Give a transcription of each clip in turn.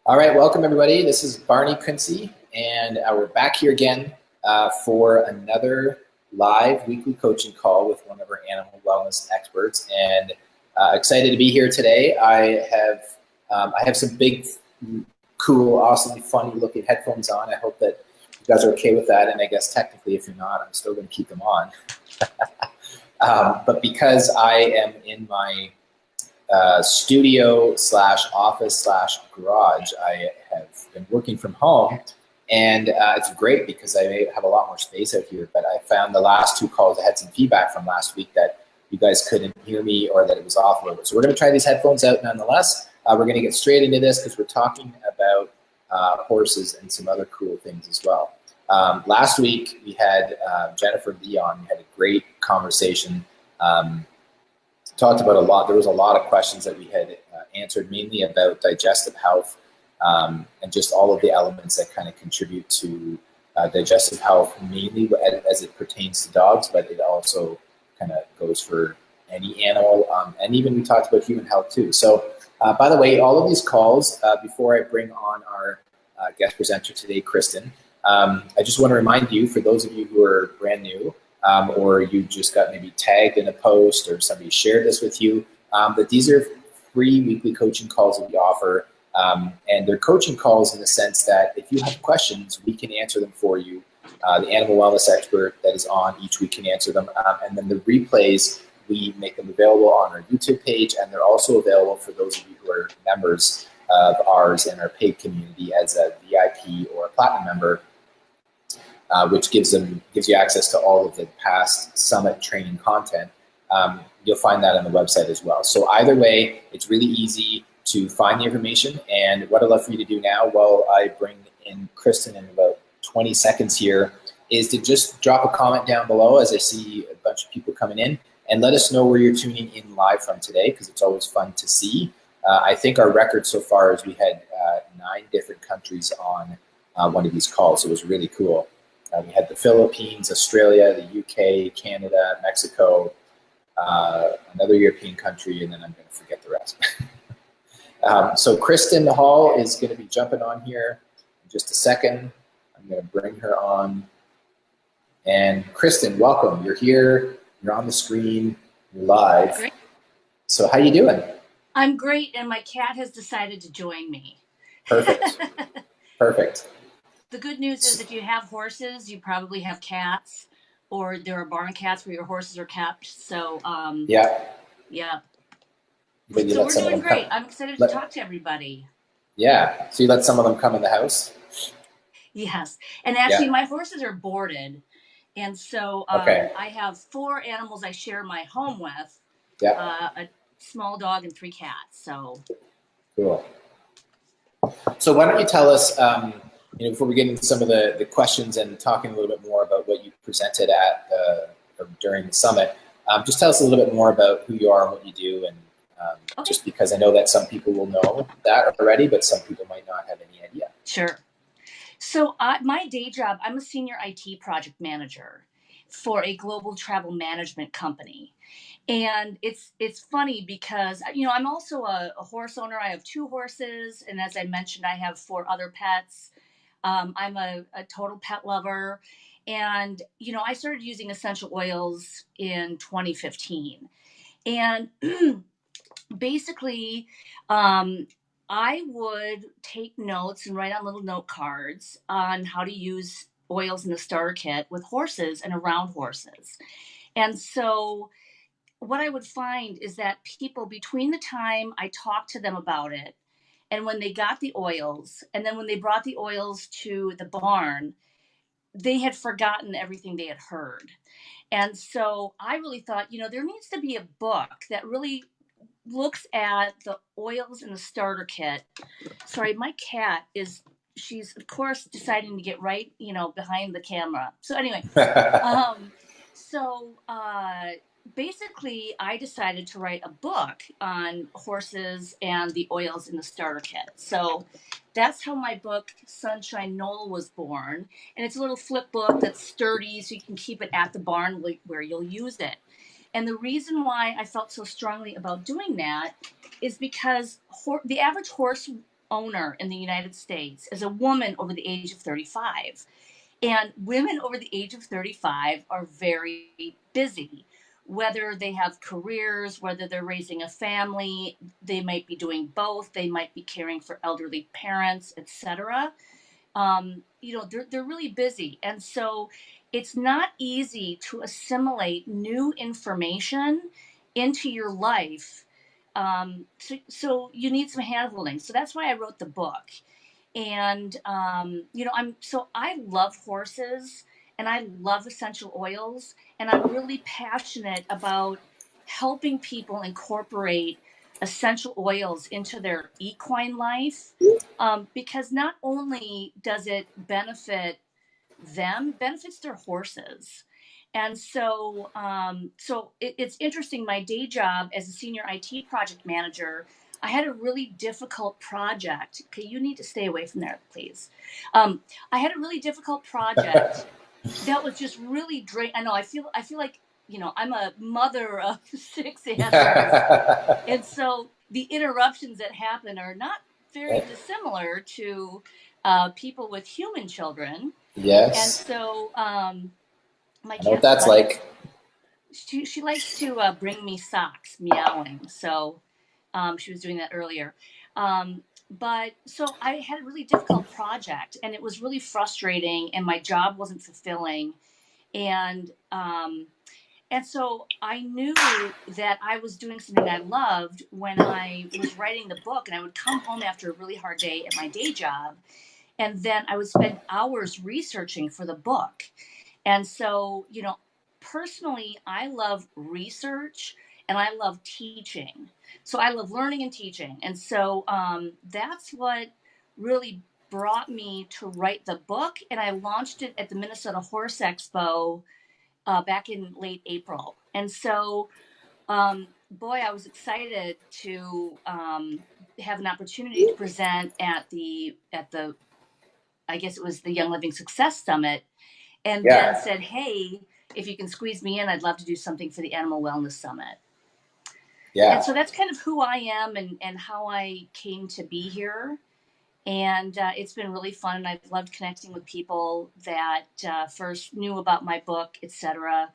All right, welcome everybody. This is Barney Quincy, and we're back here again for another live weekly coaching call with one of our animal wellness experts. And excited to be here today. I have some big, cool, awesomely funny-looking headphones on. I hope that you guys are okay with that. And I guess technically, if you're not, I'm still going to keep them on. But because I am in my studio slash office slash garage, I have been working from home, and it's great because I have a lot more space out here. But I found the last two calls, I had some feedback from last week that you guys couldn't hear me or that it was off a little bit. So we're going to try these headphones out nonetheless. We're going to get straight into this because we're talking about horses and some other cool things as well. Last week we had Jennifer Leon. We had a great conversation. Talked about a lot. There was a lot of questions that we had answered, mainly about digestive health and just all of the elements that kind of contribute to digestive health, mainly as it pertains to dogs, but it also kind of goes for any animal. And even we talked about human health too. So by the way, all of these calls, before I bring on our guest presenter today, Kristen, I just want to remind you, for those of you who are brand new, or you just got maybe tagged in a post or somebody shared this with you, that these are free weekly coaching calls that we offer. And they're coaching calls in the sense that if you have questions, we can answer them for you. The animal wellness expert that is on each week can answer them. And then the replays, we make them available on our YouTube page, and they're also available for those of you who are members of ours in our paid community as a VIP or a platinum member. Which gives you access to all of the past summit training content. You'll find that on the website as well. So either way, it's really easy to find the information. And what I'd love for you to do now, while I bring in Kristen in about 20 seconds here, is to just drop a comment down below as I see a bunch of people coming in, and let us know where you're tuning in live from today, because it's always fun to see. I think our record so far is we had 9 different countries on one of these calls. It was really cool. We had the Philippines, Australia, the UK, Canada, Mexico, another European country, and then I'm going to forget the rest. So Kristen Hall is going to be jumping on here in just a second. I'm going to bring her on. And Kristen, welcome. You're here. You're on the screen. You're live. Great. So how you doing? I'm great, and my cat has decided to join me. Perfect. Perfect. The good news is if you have horses, you probably have cats, or there are barn cats where your horses are kept. So, yeah. So we're doing great. I'm excited to talk to everybody. Yeah. So you let some of them come in the house? Yes. And actually, my horses are boarded. And so I have 4 animals I share my home with, a small dog and 3 cats. So cool. So why don't you tell us, before we get into some of the questions and talking a little bit more about what you presented at during the summit, just tell us a little bit more about who you are and what you do, and just because I know that some people will know that already, but some people might not have any idea. Sure. So my day job, I'm a senior IT project manager for a global travel management company. And it's funny because, I'm also a horse owner. I have 2 horses. And as I mentioned, I have 4 other pets. I'm a total pet lover. And, I started using essential oils in 2015. And basically, I would take notes and write on little note cards on how to use oils in the starter kit with horses and around horses. And so what I would find is that people, between the time I talked to them about it and when they got the oils, and then when they brought the oils to the barn, they had forgotten everything they had heard. And so I really thought, there needs to be a book that really looks at the oils in the starter kit. Sorry, my cat she's of course deciding to get right, behind the camera. So anyway, basically I decided to write a book on horses and the oils in the starter kit. So that's how my book Sunshine Knoll was born. And it's a little flip book that's sturdy, so you can keep it at the barn where you'll use it. And the reason why I felt so strongly about doing that is because the average horse owner in the United States is a woman over the age of 35. And women over the age of 35 are very busy. Whether they have careers, whether they're raising a family, they might be doing both. They might be caring for elderly parents, etc. They're really busy. And so it's not easy to assimilate new information into your life. So you need some handholding. So that's why I wrote the book. And I love horses and I love essential oils, and I'm really passionate about helping people incorporate essential oils into their equine life, because not only does it benefit them, benefits their horses. And it's interesting. My day job as a senior IT project manager, I had a really difficult project. Okay, you need to stay away from there, please. I had a really difficult project that was just really drain. I know. I feel like I'm a mother of 6 animals, and so the interruptions that happen are not very dissimilar to people with human children. Yes. And so my I know what cat, that's like. she likes to bring me socks, meowing. So she was doing that earlier. But so I had a really difficult project, and it was really frustrating, and my job wasn't fulfilling. And so I knew that I was doing something I loved when I was writing the book, and I would come home after a really hard day at my day job, and then I would spend hours researching for the book. And so, personally, I love research and I love teaching. So I love learning and teaching. And so that's what really brought me to write the book. And I launched it at the Minnesota Horse Expo back in late April. And so, boy, I was excited to have an opportunity to present at the I guess it was the Young Living Success Summit, and then said, hey, if you can squeeze me in, I'd love to do something for the Animal Wellness Summit. And so that's kind of who I am and how I came to be here. And it's been really fun. And I've loved connecting with people that first knew about my book, etc.,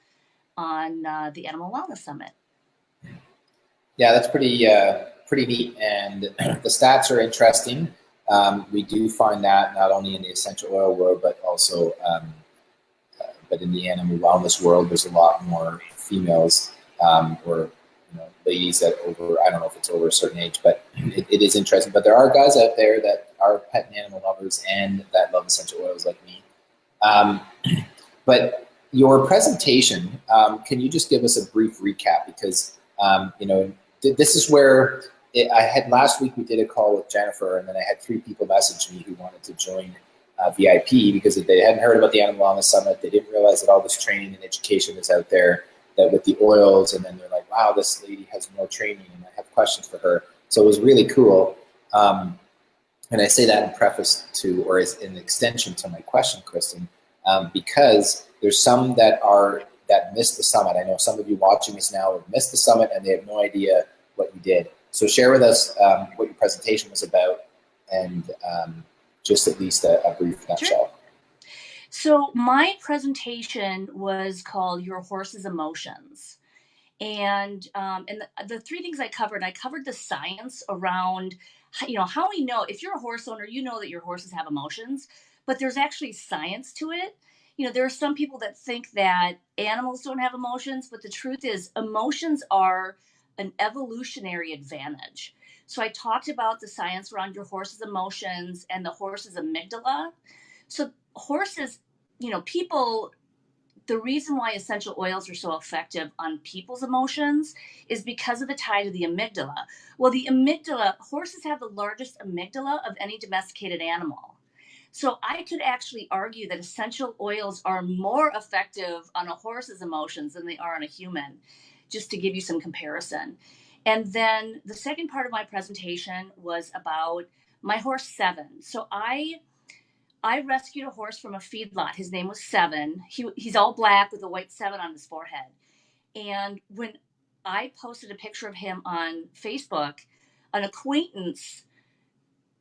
on the Animal Wellness Summit. Yeah, that's pretty neat. And the stats are interesting. We do find that not only in the essential oil world, but also but in the animal wellness world, there's a lot more females or ladies that I don't know if it's over a certain age, but it is interesting. But there are guys out there that are pet and animal lovers and that love essential oils like me. But your presentation, can you just give us a brief recap? Because this is where I had last week we did a call with Jennifer, and then I had 3 people message me who wanted to join VIP because they hadn't heard about the Animal Wellness Summit. They didn't realize that all this training and education is out there, that with the oils, and then they're like, wow, this lady has more training, and I have questions for her. So it was really cool. And I say that in preface to, or as an extension to my question, Kristen, because there's some that missed the summit. I know some of you watching this now have missed the summit and they have no idea what you did. So share with us what your presentation was about, and just at least a brief nutshell. Sure. So my presentation was called Your Horse's Emotions. And the 3 things I covered the science around, how we know if you're a horse owner, you know that your horses have emotions, but there's actually science to it. There are some people that think that animals don't have emotions, but the truth is emotions are an evolutionary advantage. So I talked about the science around your horse's emotions and the horse's amygdala. So horses, people, the reason why essential oils are so effective on people's emotions is because of the tie to the amygdala. Well, the amygdala, horses have the largest amygdala of any domesticated animal. So I could actually argue that essential oils are more effective on a horse's emotions than they are on a human, just to give you some comparison. And then the second part of my presentation was about my horse Seven. So I rescued a horse from a feedlot. His name was Seven. He's all black with a white 7 on his forehead. And when I posted a picture of him on Facebook, an acquaintance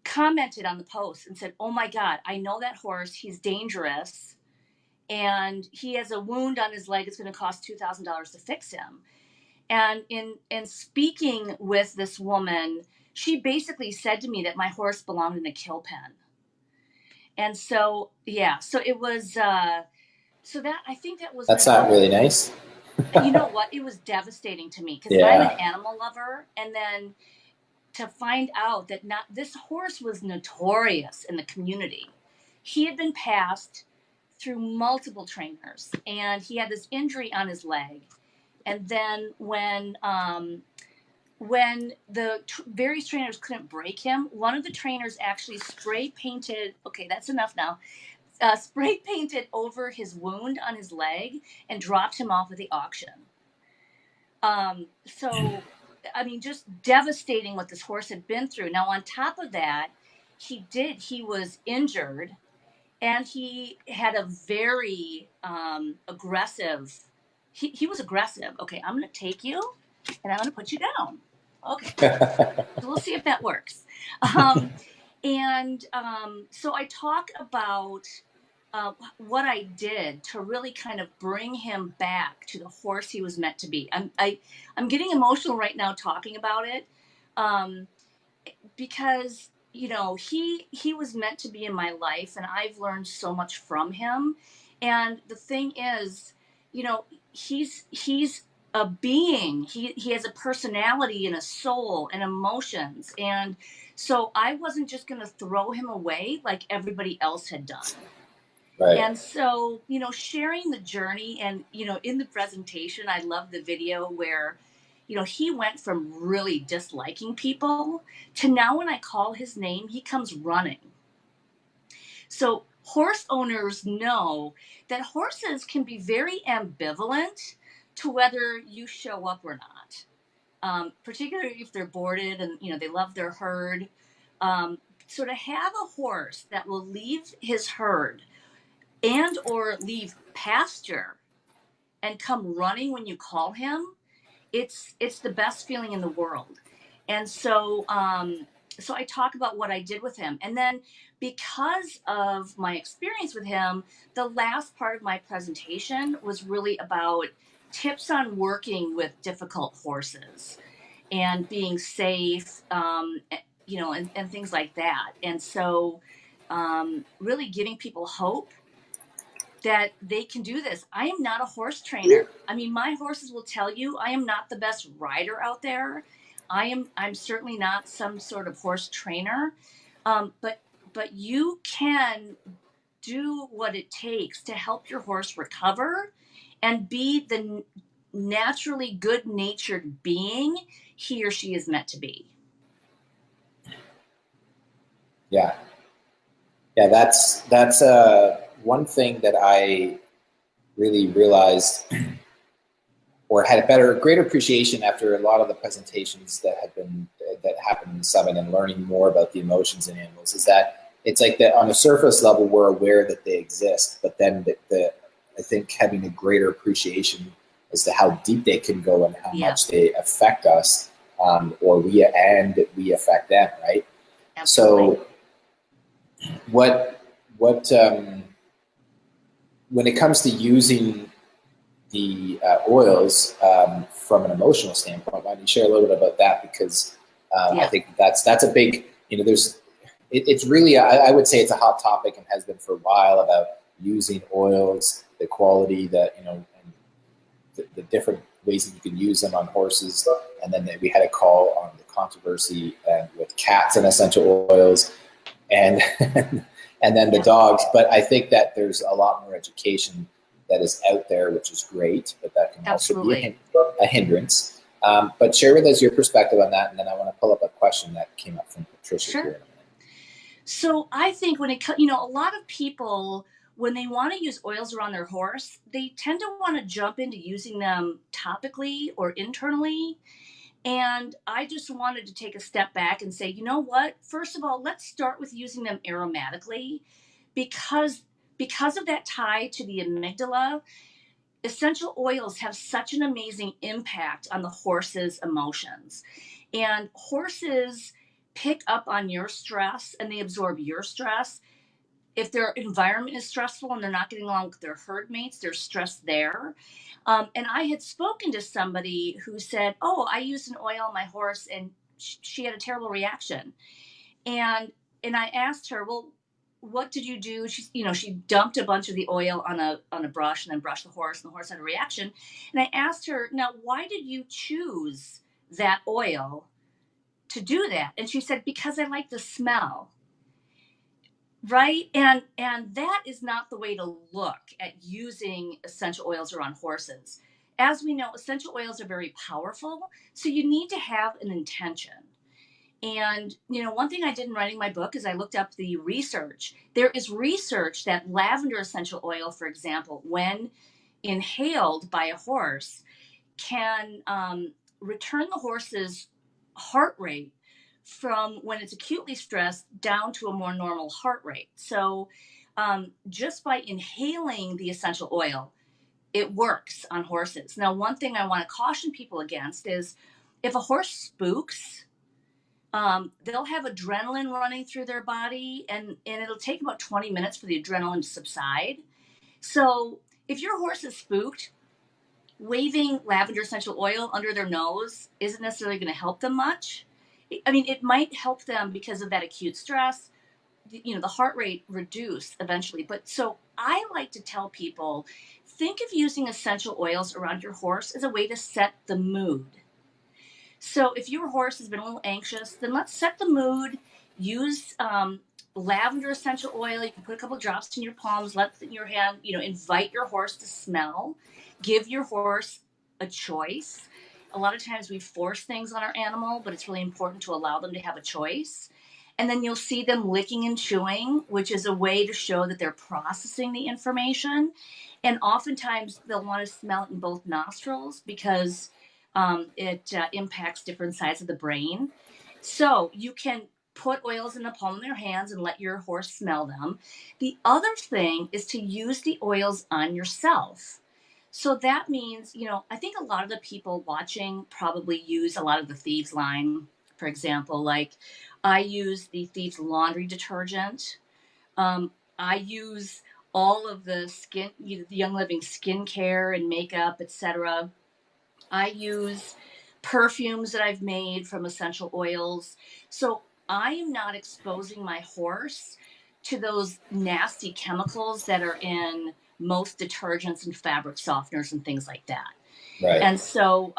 commented on the post and said, "Oh my God, I know that horse. He's dangerous. And he has a wound on his leg. It's going to cost $2,000 to fix him." And in speaking with this woman, she basically said to me that my horse belonged in a kill pen. And so, yeah, so it was, so that, I think that was That's an, not really nice. you know what? It was devastating to me because I'm an Yeah. animal lover. And then to find out that not this horse was notorious in the community. He had been passed through multiple trainers, and he had this injury on his leg. And then when the various trainers couldn't break him, one of the trainers actually spray painted. Okay, that's enough now. Spray painted over his wound on his leg and dropped him off at the auction. So, I mean, just devastating what this horse had been through. Now, on top of that, he was injured, and he had a very aggressive, he was aggressive. Okay, I'm going to take you and I'm going to put you down. Okay, so we'll see if that works. So I talk about what I did to really kind of bring him back to the horse he was meant to be. I'm getting emotional right now talking about it, um, because he was meant to be in my life, and I've learned so much from him. And the thing is, he's a being. He has a personality and a soul and emotions, and so I wasn't just going to throw him away like everybody else had done. Right. And so, sharing the journey, and, in the presentation, I love the video where, he went from really disliking people to now when I call his name, he comes running. So horse owners know that horses can be very ambivalent to whether you show up or not, particularly if they're boarded and, they love their herd. So to have a horse that will leave his herd and or leave pasture and come running when you call him, it's the best feeling in the world. And so so I talk about what I did with him, and then because of my experience with him, the last part of my presentation was really about tips on working with difficult horses and being safe, and things like that. And so really giving people hope that they can do this. I am not a horse trainer. I mean, my horses will tell you I am not the best rider out there. I'm certainly not some sort of horse trainer. But you can do what it takes to help your horse recover and be the naturally good-natured being he or she is meant to be. Yeah. Yeah, that's one thing that I really realized or had a greater appreciation after a lot of the presentations that happened in the summit, and learning more about the emotions in animals, is that it's like that on a surface level we're aware that they exist, but then I think having a greater appreciation as to how deep they can go and how much they affect us, or we affect them, right? Absolutely. So what when it comes to using the oils from an emotional standpoint, why don't you share a little bit about that? Because I think that's a big, it's really, I would say it's a hot topic and has been for a while, about using oils, the quality that, and the different ways that you can use them on horses. And then we had a call on the controversy with cats and essential oils, and and then the dogs. But I think that there's a lot more education that is out there, which is great, but that can also be a hindrance. But share with us your perspective on that, and then I want to pull up a question that came up from Patricia here in a minute. So I think when it comes, a lot of people, when they want to use oils around their horse, they tend to want to jump into using them topically or internally. And I just wanted to take a step back and say, you know what? First of all, let's start with using them aromatically, because of that tie to the amygdala. Essential oils have such an amazing impact on the horse's emotions. And horses pick up on your stress and they absorb your stress. If their environment is stressful and they're not getting along with their herd mates, there's stress there. And I had spoken to somebody who said, "Oh, I used an oil on my horse and she had a terrible reaction." And I asked her, "Well, what did you do?" She dumped a bunch of the oil on a brush and then brushed the horse, and the horse had a reaction. And I asked her, "Now, why did you choose that oil to do that?" And she said, "Because I like the smell." Right? And that is not the way to look at using essential oils around horses. As we know, essential oils are very powerful, so you need to have an intention. And one thing I did in writing my book is I looked up the research. There is research that lavender essential oil, for example, when inhaled by a horse, can return the horse's heart rate from when it's acutely stressed down to a more normal heart rate. So just by inhaling the essential oil, it works on horses. Now, one thing I want to caution people against is if a horse spooks, they'll have adrenaline running through their body, and it'll take about 20 minutes for the adrenaline to subside. So if your horse is spooked, waving lavender essential oil under their nose isn't necessarily going to help them much. I mean, it might help them because of that acute stress, the heart rate reduce eventually. But so I like to tell people, think of using essential oils around your horse as a way to set the mood. So if your horse has been a little anxious, then let's set the mood. Use lavender essential oil. You can put a couple of drops in your palms, let it in your hand, invite your horse to smell. Give your horse a choice. A lot of times we force things on our animal, but it's really important to allow them to have a choice. And then you'll see them licking and chewing, which is a way to show that they're processing the information. And oftentimes they'll want to smell it in both nostrils because it impacts different sides of the brain. So you can put oils in the palm of their hands and let your horse smell them. The other thing is to use the oils on yourself. So that means, I think a lot of the people watching probably use a lot of the Thieves line, for example. Like I use the Thieves laundry detergent. I use all of the the Young Living skincare and makeup, etc. I use perfumes that I've made from essential oils. So I am not exposing my horse to those nasty chemicals that are in most detergents and fabric softeners and things like that. Right. And so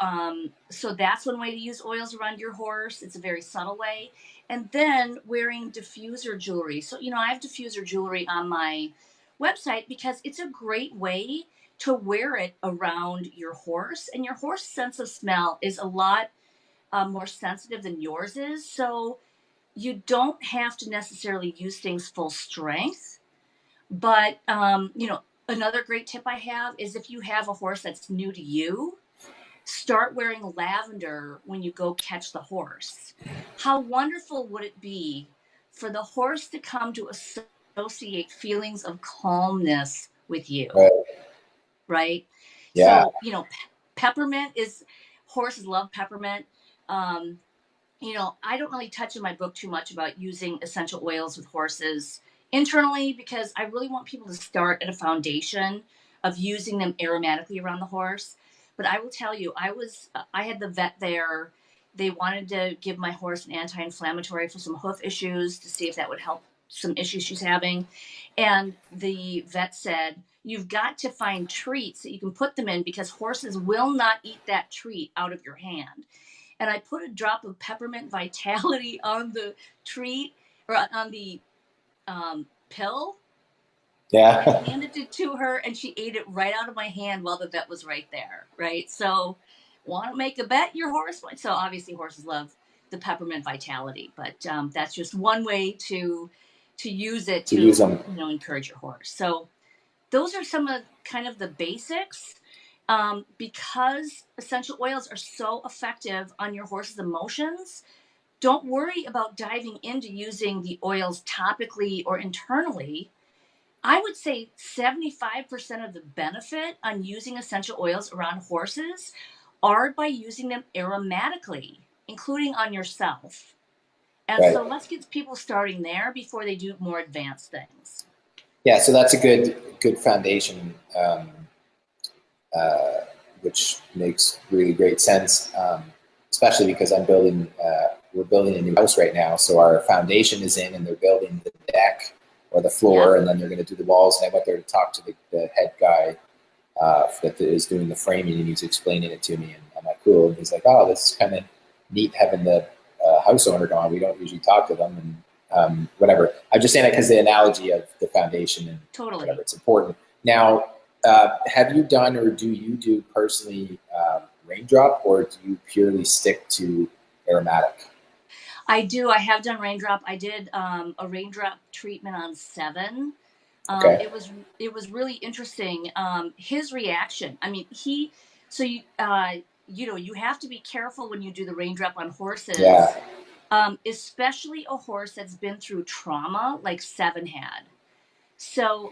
that's one way to use oils around your horse. It's a very subtle way. And then wearing diffuser jewelry. So, I have diffuser jewelry on my website because it's a great way to wear it around your horse. And your horse's sense of smell is a lot more sensitive than yours is. So you don't have to necessarily use things full strength. But, another great tip I have is if you have a horse that's new to you, start wearing lavender when you go catch the horse. How wonderful would it be for the horse to come to associate feelings of calmness with you, Right. right? Yeah. So, peppermint is, horses love peppermint. Um, I don't really touch in my book too much about using essential oils with horses internally because I really want people to start at a foundation of using them aromatically around the horse. But I will tell you, I had the vet there. They wanted to give my horse an anti-inflammatory for some hoof issues to see if that would help some issues she's having. And the vet said, you've got to find treats that you can put them in because horses will not eat that treat out of your hand. And I put a drop of peppermint vitality on the treat or on the pill. Yeah. And handed it to her, and she ate it right out of my hand while the vet was right there. Right. So, want to make a bet your horse? So obviously horses love the peppermint vitality, but that's just one way to use it To use them. encourage your horse. So those are some of kind of the basics. Because essential oils are so effective on your horse's emotions, don't worry about diving into using the oils topically or internally. I would say 75% of the benefit on using essential oils around horses are by using them aromatically, including on yourself. And Right. so let's get people starting there before they do more advanced things. Yeah. So that's a good foundation, uh, which makes really great sense. Especially because we're building a new house right now. So our foundation is in, and they're building the deck or the floor, and then they're going to do the walls. And I went there to talk to the head guy that is doing the framing, and he's explaining it to me, and I'm like, cool. And he's like, oh, this is kind of neat having the house owner on. We don't usually talk to them, and whatever. I'm just saying that because the analogy of the foundation and Totally. whatever, it's important. Now, have you done or do you do personally raindrop, or do you purely stick to aromatic? I do. I have done raindrop. I did a raindrop treatment on 7. Okay. It was really interesting. His reaction. I mean, so you have to be careful when you do the raindrop on horses, Yeah. especially a horse that's been through trauma like 7 had. So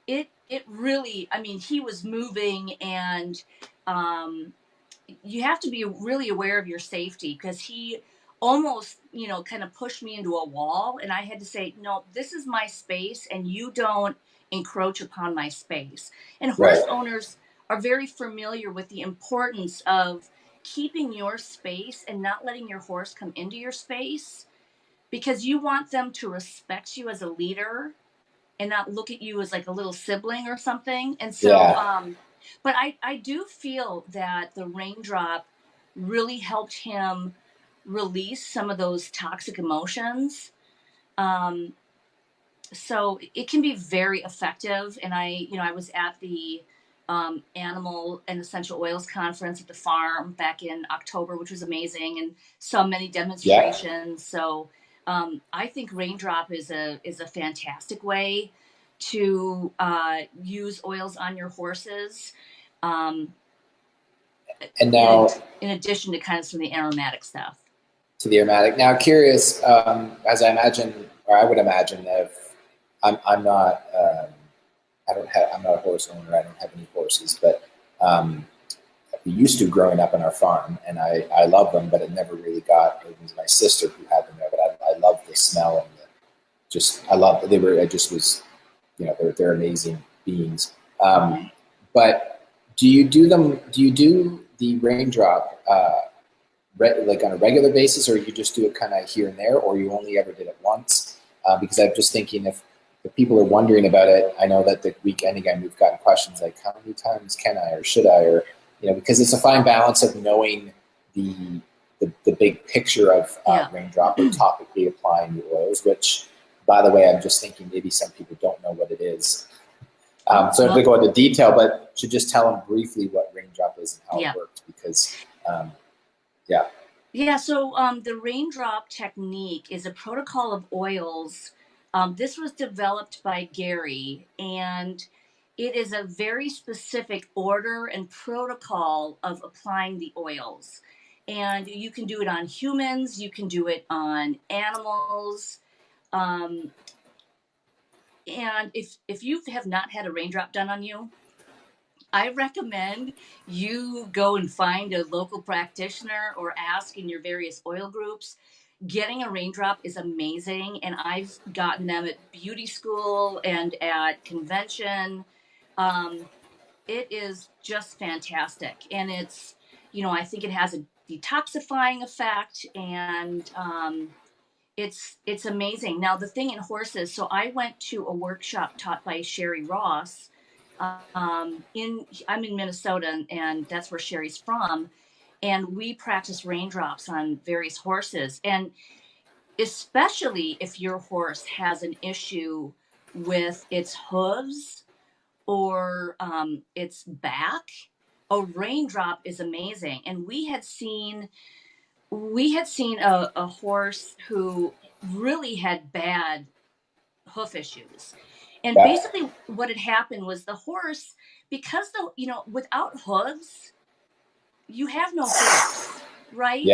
it really. I mean, he was moving, and um, you have to be really aware of your safety, because he almost kind of pushed me into a wall, and I had to say, no, this is my space and you don't encroach upon my space. And Right. horse owners are very familiar with the importance of keeping your space and not letting your horse come into your space, because you want them to respect you as a leader and not look at you as like a little sibling or something. And so, Yeah. but I do feel that the raindrop really helped him release some of those toxic emotions. Um, so it can be very effective. And I was at the animal and essential oils conference at the farm back in October, which was amazing, and saw many Yeah. demonstrations. So I think raindrop is a fantastic way to use oils on your horses. Um, And now in addition to kind of some of the aromatic stuff. to the aromatic. Now, curious, as I imagine, or I would imagine, if I'm not, I'm not a horse owner. I don't have any horses, but um, we used to growing up on our farm, and I love them, but it never really got. It was my sister who had them there, but I love the smell and I love. They were. I just was, they're amazing beings. But do you do them? Do you do the raindrop? Like on a regular basis, or you just do it kind of here and there, or you only ever did it once? Because I'm just thinking, if people are wondering about it, I know that the weekend again we've gotten questions like, how many times can I or should I, or because it's a fine balance of knowing the big picture of raindrop or topically applying the oils, which, by the way, I'm just thinking maybe some people don't know what it is. So I have to go into detail, but should just tell them briefly what raindrop is and how it works, because so the raindrop technique is a protocol of oils. This was developed by Gary, and it is a very specific order and protocol of applying the oils. And you can do it on humans, you can do it on animals. Um, and if you have not had a raindrop done on you, I recommend you go and find a local practitioner or ask in your various oil groups. Getting a raindrop is amazing, and I've gotten them at beauty school and at convention. Um, it is just fantastic, and I think it has a detoxifying effect, and it's amazing. Now, the thing in horses, so I went to a workshop taught by Sherry Ross. I'm in Minnesota, and that's where Sherry's from. And we practice raindrops on various horses. And especially if your horse has an issue with its hooves or its back, a raindrop is amazing. And we had seen a horse who really had bad hoof issues. And basically what had happened was the horse, because without hooves, you have no horse, right?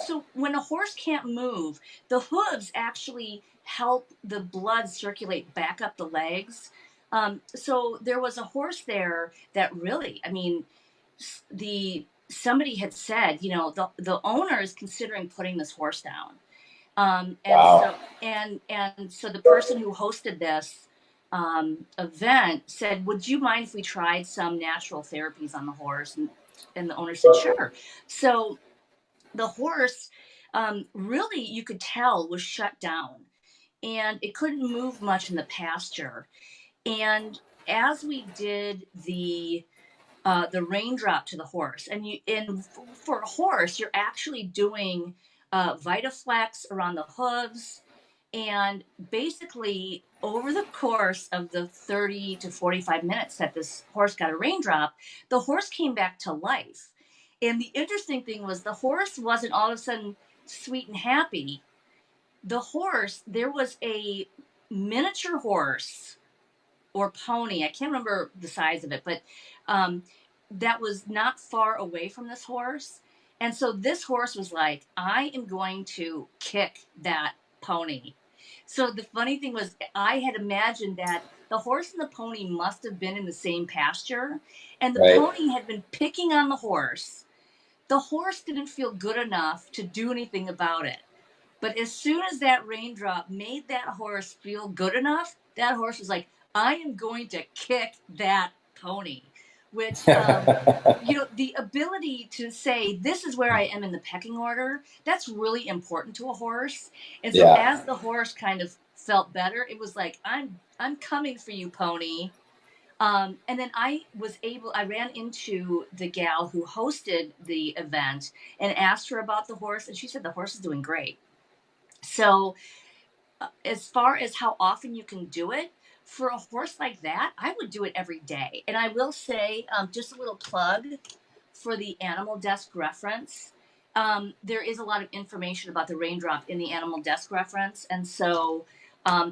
So when a horse can't move, the hooves actually help the blood circulate back up the legs. So there was a horse there that really, I mean, somebody had said, the owner is considering putting this horse down. And Wow. so the person who hosted this event said, "Would you mind if we tried some natural therapies on the horse?" And the owner said, "Sure." So the horse, really, you could tell, was shut down, and it couldn't move much in the pasture. And as we did the raindrop to the horse, and for a horse, you're actually doing Vitaflex around the hooves, and basically over the course of the 30 to 45 minutes that this horse got a raindrop, the horse came back to life. And the interesting thing was, the horse wasn't all of a sudden sweet and happy. The horse, there was a miniature horse or pony, I can't remember the size of it, but um, that was not far away from this horse. And so this horse was like, "I am going to kick that pony." So the funny thing was, I had imagined that the horse and the pony must have been in the same pasture, and the Right. pony had been picking on the horse. The horse didn't feel good enough to do anything about it. But as soon as that raindrop made that horse feel good enough, that horse was like, "I am going to kick that pony." Which, the ability to say, "This is where I am in the pecking order," that's really important to a horse. And so Yeah. as the horse kind of felt better, it was like, I'm coming for you, pony. And then I ran into the gal who hosted the event and asked her about the horse, and she said the horse is doing great. So, as far as how often you can do it, for a horse like that, I would do it every day. And I will say, just a little plug for the Animal Desk reference. There is a lot of information about the raindrop in the Animal Desk reference. And so,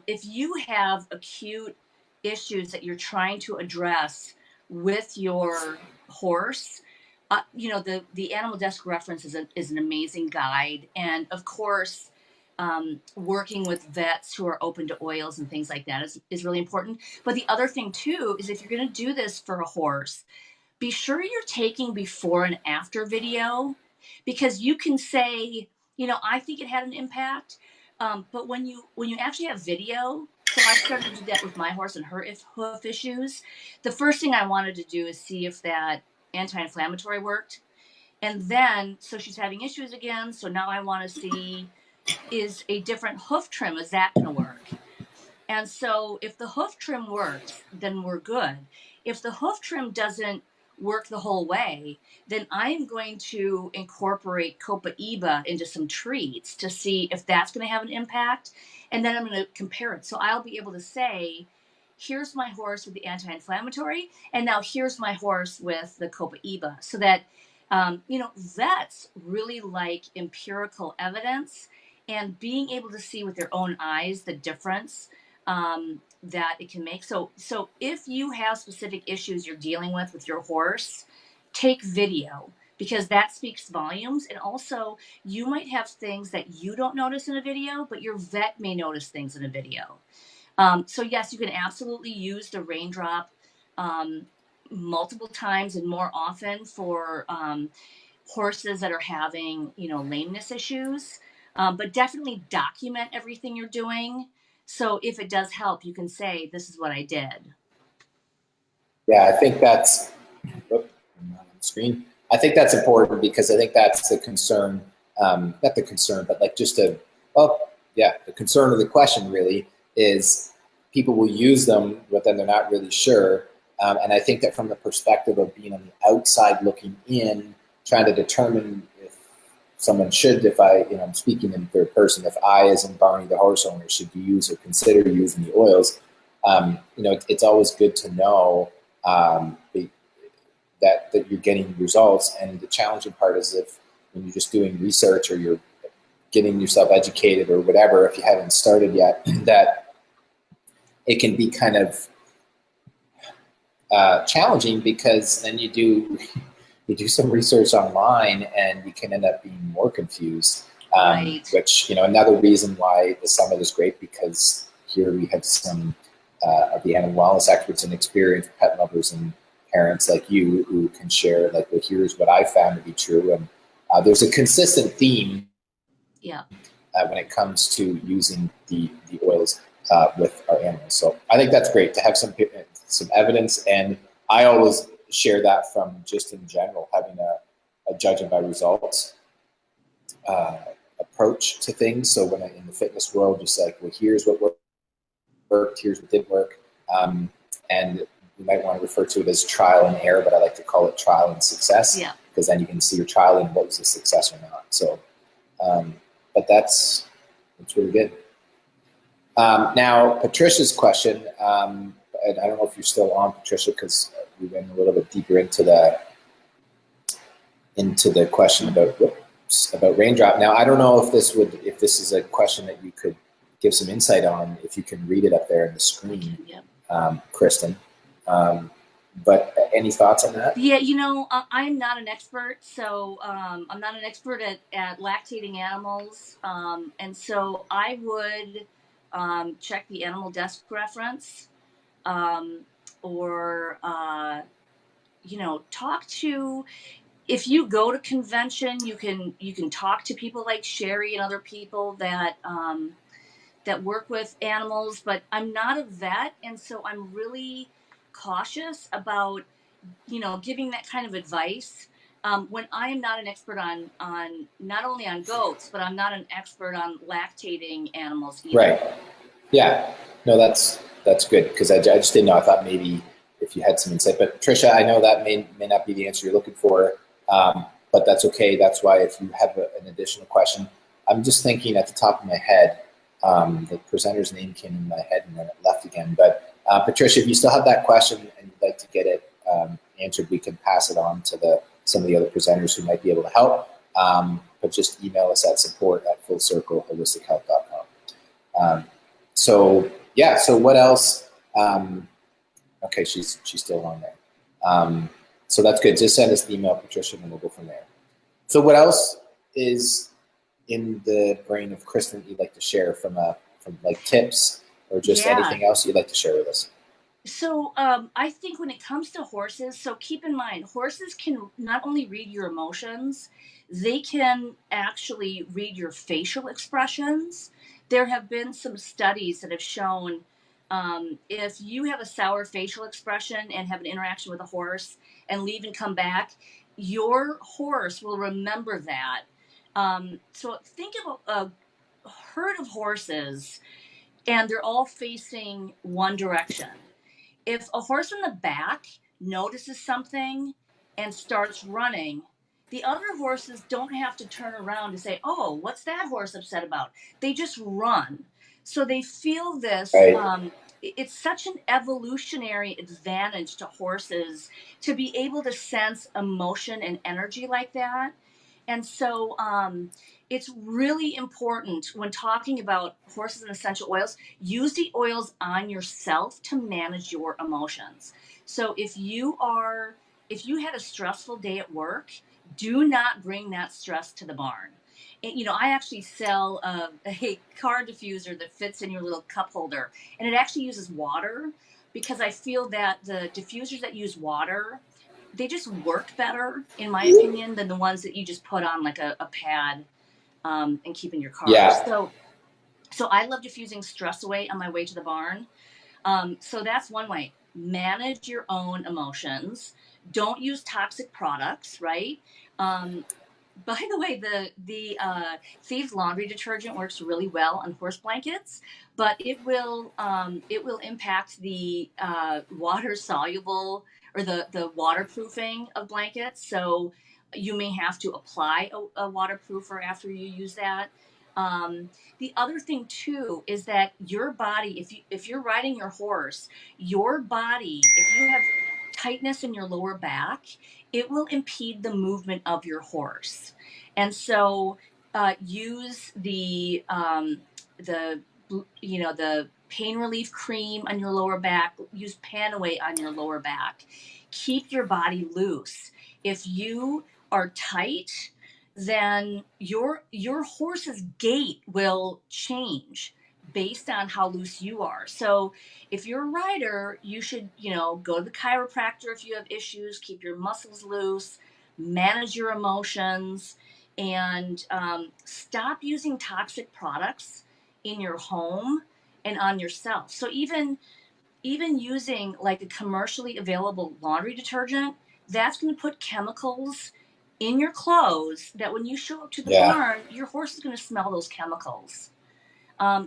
if you have acute issues that you're trying to address with your horse, the Animal Desk reference is an amazing guide. And of course, working with vets who are open to oils and things like that is really important. But the other thing too is, if you're going to do this for a horse, be sure you're taking before and after video, because you can say, "I think it had an impact." But when you actually have video, so I started to do that with my horse and her hoof issues. The first thing I wanted to do is see if that anti-inflammatory worked. And then, so she's having issues again. So now I want to see, is a different hoof trim, is that going to work? And so if the hoof trim works, then we're good. If the hoof trim doesn't work the whole way, then I'm going to incorporate Copaiba into some treats to see if that's going to have an impact. And then I'm going to compare it. So I'll be able to say, "Here's my horse with the anti-inflammatory, and now here's my horse with the Copaiba," so that vets really like empirical evidence and being able to see with their own eyes the difference that it can make. So if you have specific issues you're dealing with your horse, take video, because that speaks volumes. And also, you might have things that you don't notice in a video, but your vet may notice things in a video. So yes, you can absolutely use the raindrop um, multiple times and more often for horses that are having, lameness issues. But definitely document everything you're doing. So if it does help, you can say, "This is what I did." Yeah, I think that's, oop, I'm not on the screen. I think that's important because I think that's the concern, not the concern, but like just a, well, yeah, the concern of the question really is people will use them, but then they're not really sure. And I think that from the perspective of being on the outside looking in, trying to determine if someone should, if I, I'm speaking in third person, if I, as in Barney, the horse owner, should use or consider using the oils, it's always good to know um, that you're getting results. And the challenging part is if when you're just doing research or you're getting yourself educated or whatever, if you haven't started yet, that it can be kind of challenging because then you do some research online and you can end up being more confused. Right. Which, another reason why the summit is great, because here we have some of the animal wellness experts and experienced pet lovers and parents like you who can share, like, well, here's what I found to be true. And there's a consistent theme Yeah. when it comes to using the oils with our animals. So I think that's great to have some evidence, and I always share that from just in general, having a judging by results approach to things. So when in the fitness world, just like, well, here's what worked, here's what didn't work, and you might want to refer to it as trial and error, but I like to call it trial and success, because then you can see your trial and what was a success or not. So, but that's really good. Now, Patricia's question, and I don't know if you're still on, Patricia, because we went a little bit deeper into the question about raindrop. Now, I don't know if this is a question that you could give some insight on, if you can read it up there on the screen, Kristen. But any thoughts on that? Yeah, I'm not an expert, so I'm not an expert at lactating animals, and so I would check the animal desk reference, or talk to. If you go to convention, you can talk to people like Sherry and other people that work with animals. But I'm not a vet, and so I'm really cautious about giving that kind of advice when I am not an expert on not only on goats, but I'm not an expert on lactating animals either. Right. Yeah. No, that's good, because I just didn't know. I thought maybe if you had some insight. But Tricia, I know that may not be the answer you're looking for, but that's okay. That's why if you have an additional question, I'm just thinking at the top of my head, the presenter's name came in my head and then it left again. But Patricia, if you still have that question and you'd like to get it answered, we can pass it on to some of the other presenters who might be able to help. But just email us at support@fullcircleholistichealth.com. So what else? Okay, she's still on there. So that's good. Just send us the email, Patricia, and we'll go from there. So what else is in the brain of Kristen that you'd like to share from like tips or just anything else you'd like to share with us? So I think when it comes to horses, so keep in mind, horses can not only read your emotions, they can actually read your facial expressions. There have been some studies that have shown if you have a sour facial expression and have an interaction with a horse and leave and come back, your horse will remember that. So think of a herd of horses, and they're all facing one direction. If a horse in the back notices something and starts running, the other horses don't have to turn around to say, "Oh, what's that horse upset about?" They just run. So they feel this. Right. It's such an evolutionary advantage to horses to be able to sense emotion and energy like that. And so it's really important when talking about horses and essential oils, use the oils on yourself to manage your emotions. So if you had a stressful day at work, do not bring that stress to the barn. And, I actually sell a car diffuser that fits in your little cup holder, and it actually uses water, because I feel that the diffusers that use water, they just work better, in my opinion, than the ones that you just put on like a pad and keep in your car. Yeah. So I love diffusing stress away on my way to the barn. So that's one way. Manage your own emotions. Don't use toxic products, right? By the way, the Thieves laundry detergent works really well on horse blankets, but it will impact the water soluble, or the waterproofing of blankets. So you may have to apply a waterproofer after you use that. The other thing too is that your body, if you're riding your horse, your body, if you have tightness in your lower back, it will impede the movement of your horse. And so use the pain relief cream on your lower back. Use Panaway on your lower back. Keep your body loose. If you are tight, then your horse's gait will change based on how loose you are. So if you're a rider, you should, go to the chiropractor if you have issues, keep your muscles loose, manage your emotions. and stop using toxic products in your home and on yourself. So even using like a commercially available laundry detergent, that's going to put chemicals in your clothes that when you show up to the Yeah. barn, your horse is going to smell those chemicals.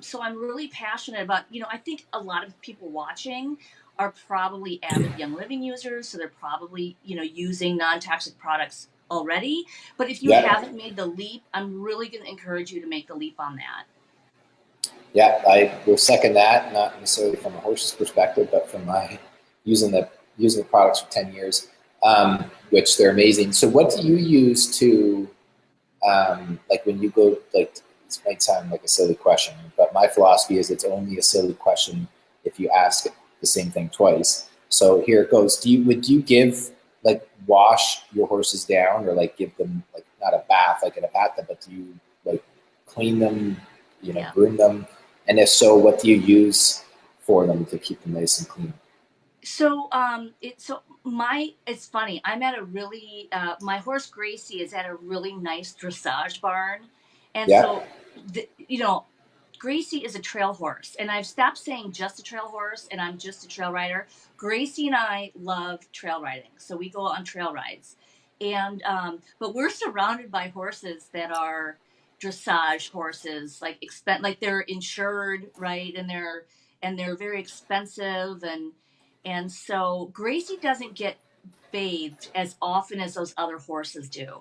So I'm really passionate about, I think a lot of people watching are probably avid Young Living users, so they're probably, using non-toxic products already. But if you Yeah. haven't made the leap, I'm really going to encourage you to make the leap on that. Yeah, I will second that, not necessarily from a horse's perspective, but from my using the using the products for 10 years, which they're amazing. So what do you use to like when you go, like, this might sound like a silly question, but my philosophy is it's only a silly question if you ask the same thing twice. So here it goes. Would you give, like, wash your horses down, or like give them, like, not a bath like in a bathtub, but do you like clean them, Yeah. groom them? And if so, what do you use for them to keep them nice and clean? So it's funny. I'm at a really my horse Gracie is at a really nice dressage barn, and Yeah. so Gracie is a trail horse, and I've stopped saying just a trail horse, and I'm just a trail rider. Gracie and I love trail riding, so we go on trail rides, and but we're surrounded by horses that are dressage horses, like they're insured, right, and they're very expensive, and so Gracie doesn't get bathed as often as those other horses do.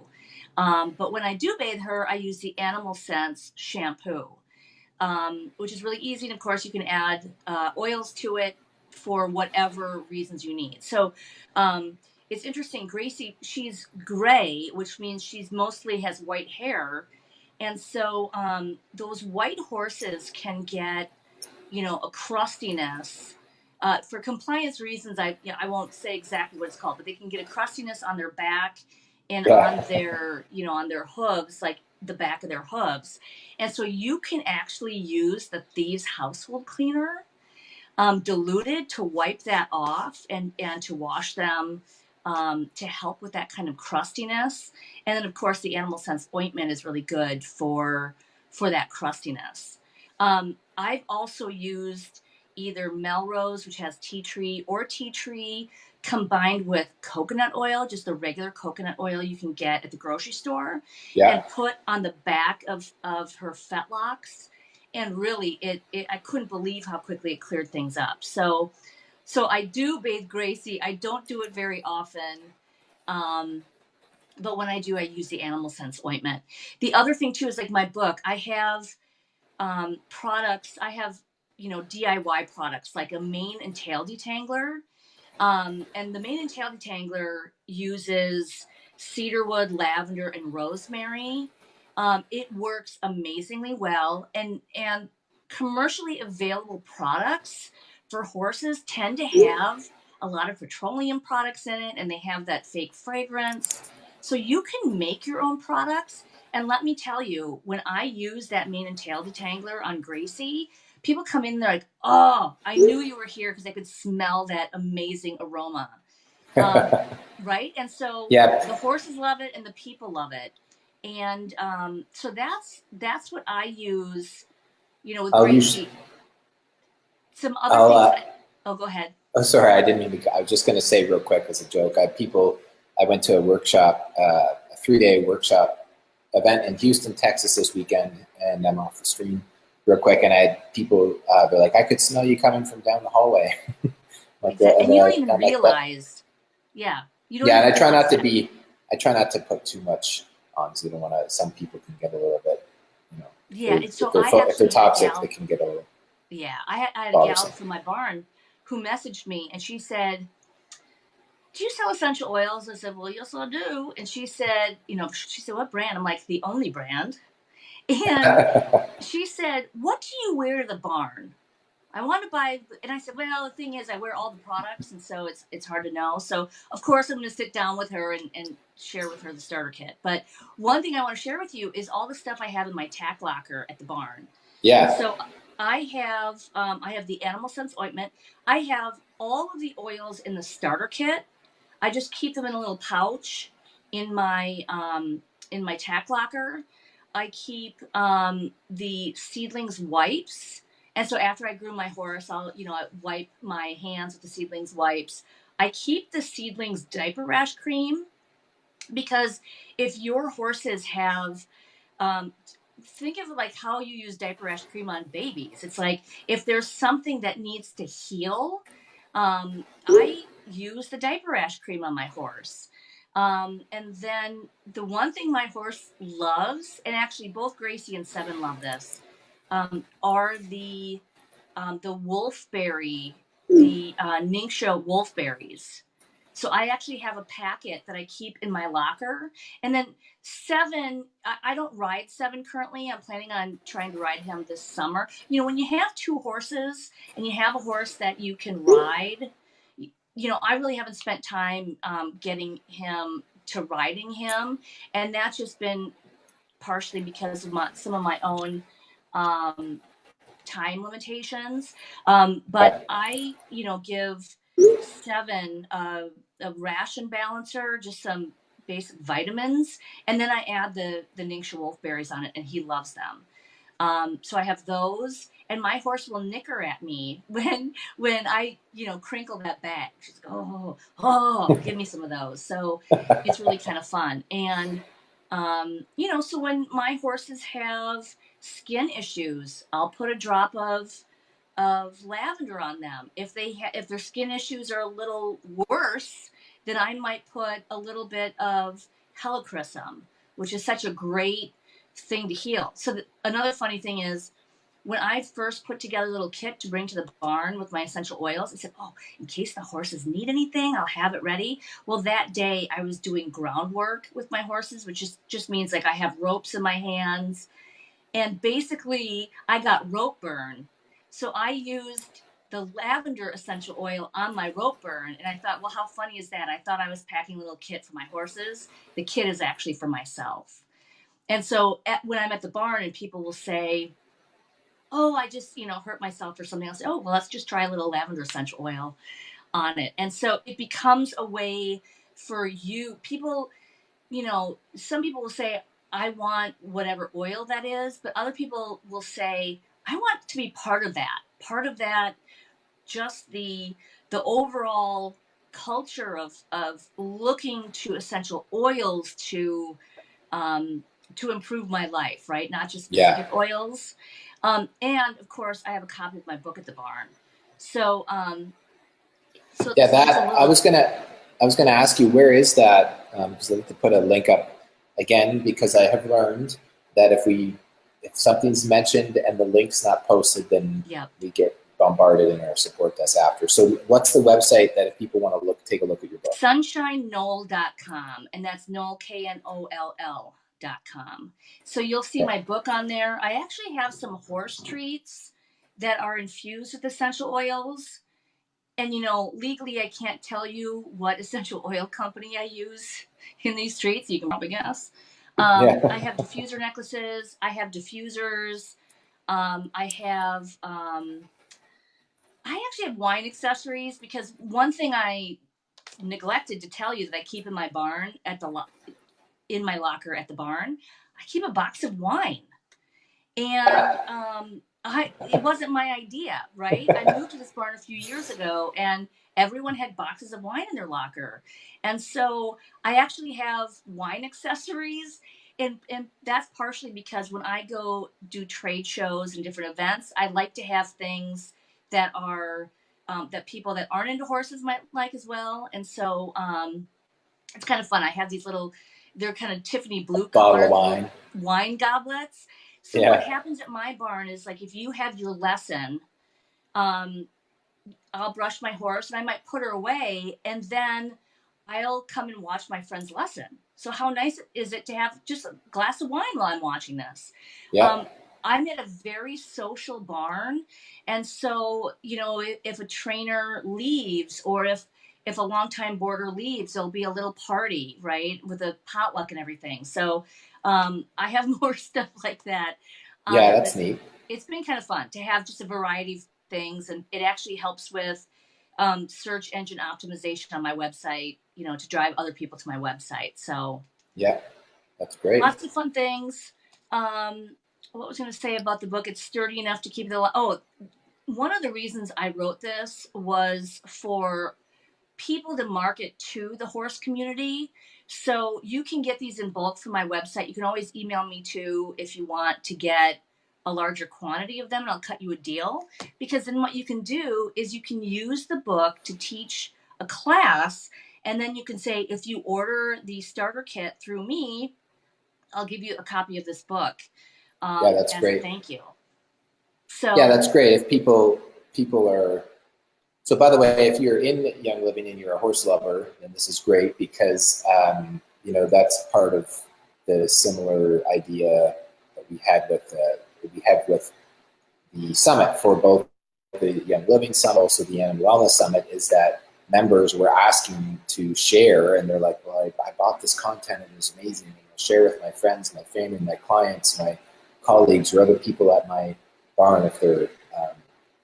But when I do bathe her, I use the Animal Sense shampoo, which is really easy. And of course, you can add oils to it for whatever reasons you need. So it's interesting. Gracie, she's gray, which means she's mostly has white hair. And so those white horses can get, a crustiness. For compliance reasons, I won't say exactly what it's called, but they can get a crustiness on their back and on Yeah. their hooves, like the back of their hooves. And so you can actually use the Thieves household cleaner, diluted, to wipe that off and to wash them, to help with that kind of crustiness. And then of course the Animal Sense ointment is really good for that crustiness. I've also used either Melrose, which has tea tree, or tea tree combined with coconut oil, just the regular coconut oil you can get at the grocery store, Yeah. and put on the back of her fetlocks. And really, I couldn't believe how quickly it cleared things up. So I do bathe Gracie. I don't do it very often. Um, but when I do, I use the Animal Sense ointment. The other thing too is like my book. I have products. I have DIY products like a mane and tail detangler. And the mane and tail detangler uses cedarwood, lavender, and rosemary. It works amazingly well, and commercially available products for horses tend to have a lot of petroleum products in it, and they have that fake fragrance. So you can make your own products. And let me tell you, when I use that mane and tail detangler on Gracie, people come in, they're like, "Oh, I knew you were here because I could smell that amazing aroma." Um, right? And so Yeah. the horses love it and the people love it. And so that's what I use, with I'll use. Gracie. Some other I'll. things oh, go ahead. Oh, sorry, I didn't mean to. I was just going to say real quick as a joke. I went to a workshop, a 3-day workshop event in Houston, Texas this weekend, and I'm off the stream real quick. And I had people, they're like, I could smell you coming from down the hallway. Like that. Exactly. And you don't even I'm like, that. realize, yeah, you don't Yeah, and even realize that. I try not to put too much on because you don't want to, some people can get a little bit, Yeah. And so if they're toxic, they can get a little I had a gal bothersome. from my barn who messaged me and she said, "Do you sell essential oils?" I said, "Well, yes, I do." And she said, "What brand?" I'm like, "The only brand." And she said, "What do you wear to the barn?" I want to buy, and I said, "Well, the thing is, I wear all the products, and so it's hard to know." So, of course, I'm going to sit down with her and share with her the starter kit. But one thing I want to share with you is all the stuff I have in my tack locker at the barn. And Yeah. so I have the Animal Sense ointment. I have all of the oils in the starter kit. I just keep them in a little pouch in my in my tack locker, I keep the seedlings wipes. And so after I groom my horse, I'll, I wipe my hands with the seedlings wipes. I keep the seedlings diaper rash cream because if your horses have, um, think of it like how you use diaper rash cream on babies. It's like if there's something that needs to heal, I use the diaper rash cream on my horse. And then the one thing my horse loves, and actually both Gracie and Seven love this, are the wolfberry, the Ningxia wolfberries. So I actually have a packet that I keep in my locker. And then Seven, I don't ride Seven currently. I'm planning on trying to ride him this summer. When you have two horses and you have a horse that you can ride, I really haven't spent time getting him to riding him. And that's just been partially because of some of my own um, time limitations. But Okay. I, give Seven a ration balancer, just some basic vitamins, and then I add the Ningxia wolfberries on it, and he loves them. So I have those, and my horse will nicker at me when I, crinkle that bag. She's like, oh, give me some of those. So it's really kind of fun. And so when my horses have skin issues, I'll put a drop of lavender on them. If their skin issues are a little worse, then I might put a little bit of helichrysum, which is such a great thing to heal. So another funny thing is when I first put together a little kit to bring to the barn with my essential oils, I said, oh, in case the horses need anything, I'll have it ready. Well, that day I was doing groundwork with my horses, which just means like I have ropes in my hands. And basically I got rope burn. So I used the lavender essential oil on my rope burn. And I thought, well, how funny is that? I thought I was packing a little kit for my horses. The kit is actually for myself. And so when I'm at the barn and people will say, oh, I just, hurt myself or something, I'll say, oh, well, let's just try a little lavender essential oil on it. And so it becomes a way for people, some people will say, I want whatever oil that is, but other people will say, I want to be part of that, just the overall culture of looking to essential oils um, to improve my life, right? Not just Yeah. specific oils. And of course, I have a copy of my book at the barn. So, Yeah, so there's a that little, I was gonna ask you, where is that? Because I like to put a link up again, because I have learned that if something's mentioned and the link's not posted, then yep. we get bombarded in our support desk after. So what's the website that if people want to take a look at your book? SunshineKnoll.com, and that's Knoll, KNOLL.com. So you'll see Okay. my book on there. I actually have some horse treats that are infused with essential oils. And legally, I can't tell you what essential oil company I use in these treats. You can probably guess. I Yeah. have diffuser necklaces. I have diffusers. I have. I actually have wine accessories because one thing I neglected to tell you that I keep in my barn in my locker at the barn, I keep a box of wine. And it wasn't my idea, right? I moved to this barn a few years ago and everyone had boxes of wine in their locker. And so I actually have wine accessories, and that's partially because when I go do trade shows and different events, I like to have things that are that people that aren't into horses might like as well. And so it's kind of fun. I have these little, they're kind of Tiffany blue Bottle of colored little wine. wine goblets. So what Yeah. happens at my barn is like if you have your lesson, um, I'll brush my horse and I might put her away, and then I'll come and watch my friend's lesson. So how nice is it to have just a glass of wine while I'm watching this? Yeah. Um, I'm at a very social barn, and so if a trainer leaves or if a longtime boarder leaves, there'll be a little party, right, with a potluck and everything. So I have more stuff like that on Yeah, there, but that's neat. it's been kind of fun to have just a variety of things, and it actually helps with search engine optimization on my website, to drive other people to my website. So Yeah. That's great. Lots of fun things. What was I going to say about the book? It's sturdy enough to keep the. Oh, one of the reasons I wrote this was for people to market to the horse community. So you can get these in bulk from my website. You can always email me too if you want to get a larger quantity of them, and I'll cut you a deal. Because then what you can do is you can use the book to teach a class, and then you can say, if you order the starter kit through me, I'll give you a copy of this book Yeah, that's as a great. thank you. Yeah, So that's great. If people are, so by the way, if you're in Young Living and you're a horse lover, then this is great because that's part of the similar idea that we had with the summit for both the Young Living Summit, also the Animal Wellness Summit, is that members were asking to share, and they're like, well, I bought this content and it was amazing. And I'll share with my friends, my family, my clients, my colleagues, or other people at my barn if they're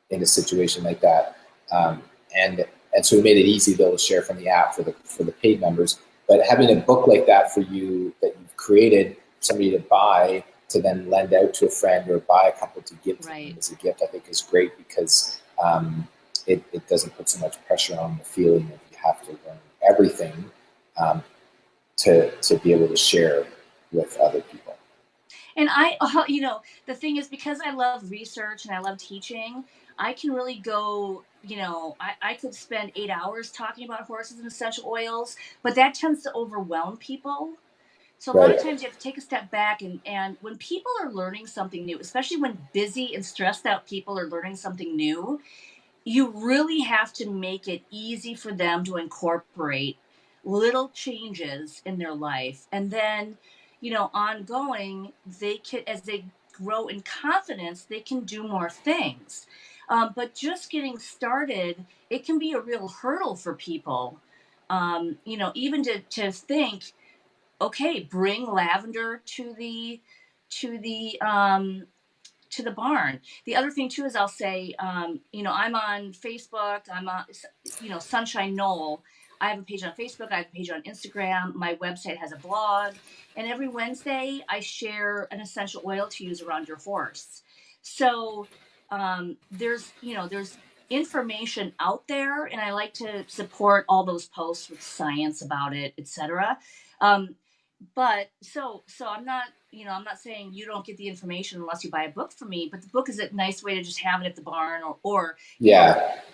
in a situation like that. Um, and so we made it easy to be able to share from the app for the paid members. But having a book like that for you that you've created for somebody to buy to then lend out to a friend or buy a couple to give to them as a gift, I think is great because it doesn't put so much pressure on the feeling that you have to learn everything to be able to share with other people. And the thing is, because I love research and I love teaching, I can really go, I could spend 8 hours talking about horses and essential oils, but that tends to overwhelm people. So a lot of times you have to take a step back and when people are learning something new, especially when busy and stressed out people are learning something new, you really have to make it easy for them to incorporate little changes in their life. And then, ongoing, they can, as they grow in confidence, they can do more things. But just getting started, it can be a real hurdle for people. Even to think, okay, bring lavender to the barn. The other thing too is I'll say, I'm on Facebook. I'm on, Sunshine Knoll. I have a page on Facebook. I have a page on Instagram. My website has a blog, and every Wednesday I share an essential oil to use around your horse. So there's information out there, and I like to support all those posts with science about it, etc. But so I'm not saying you don't get the information unless you buy a book from me, but the book is a nice way to just have it at the barn or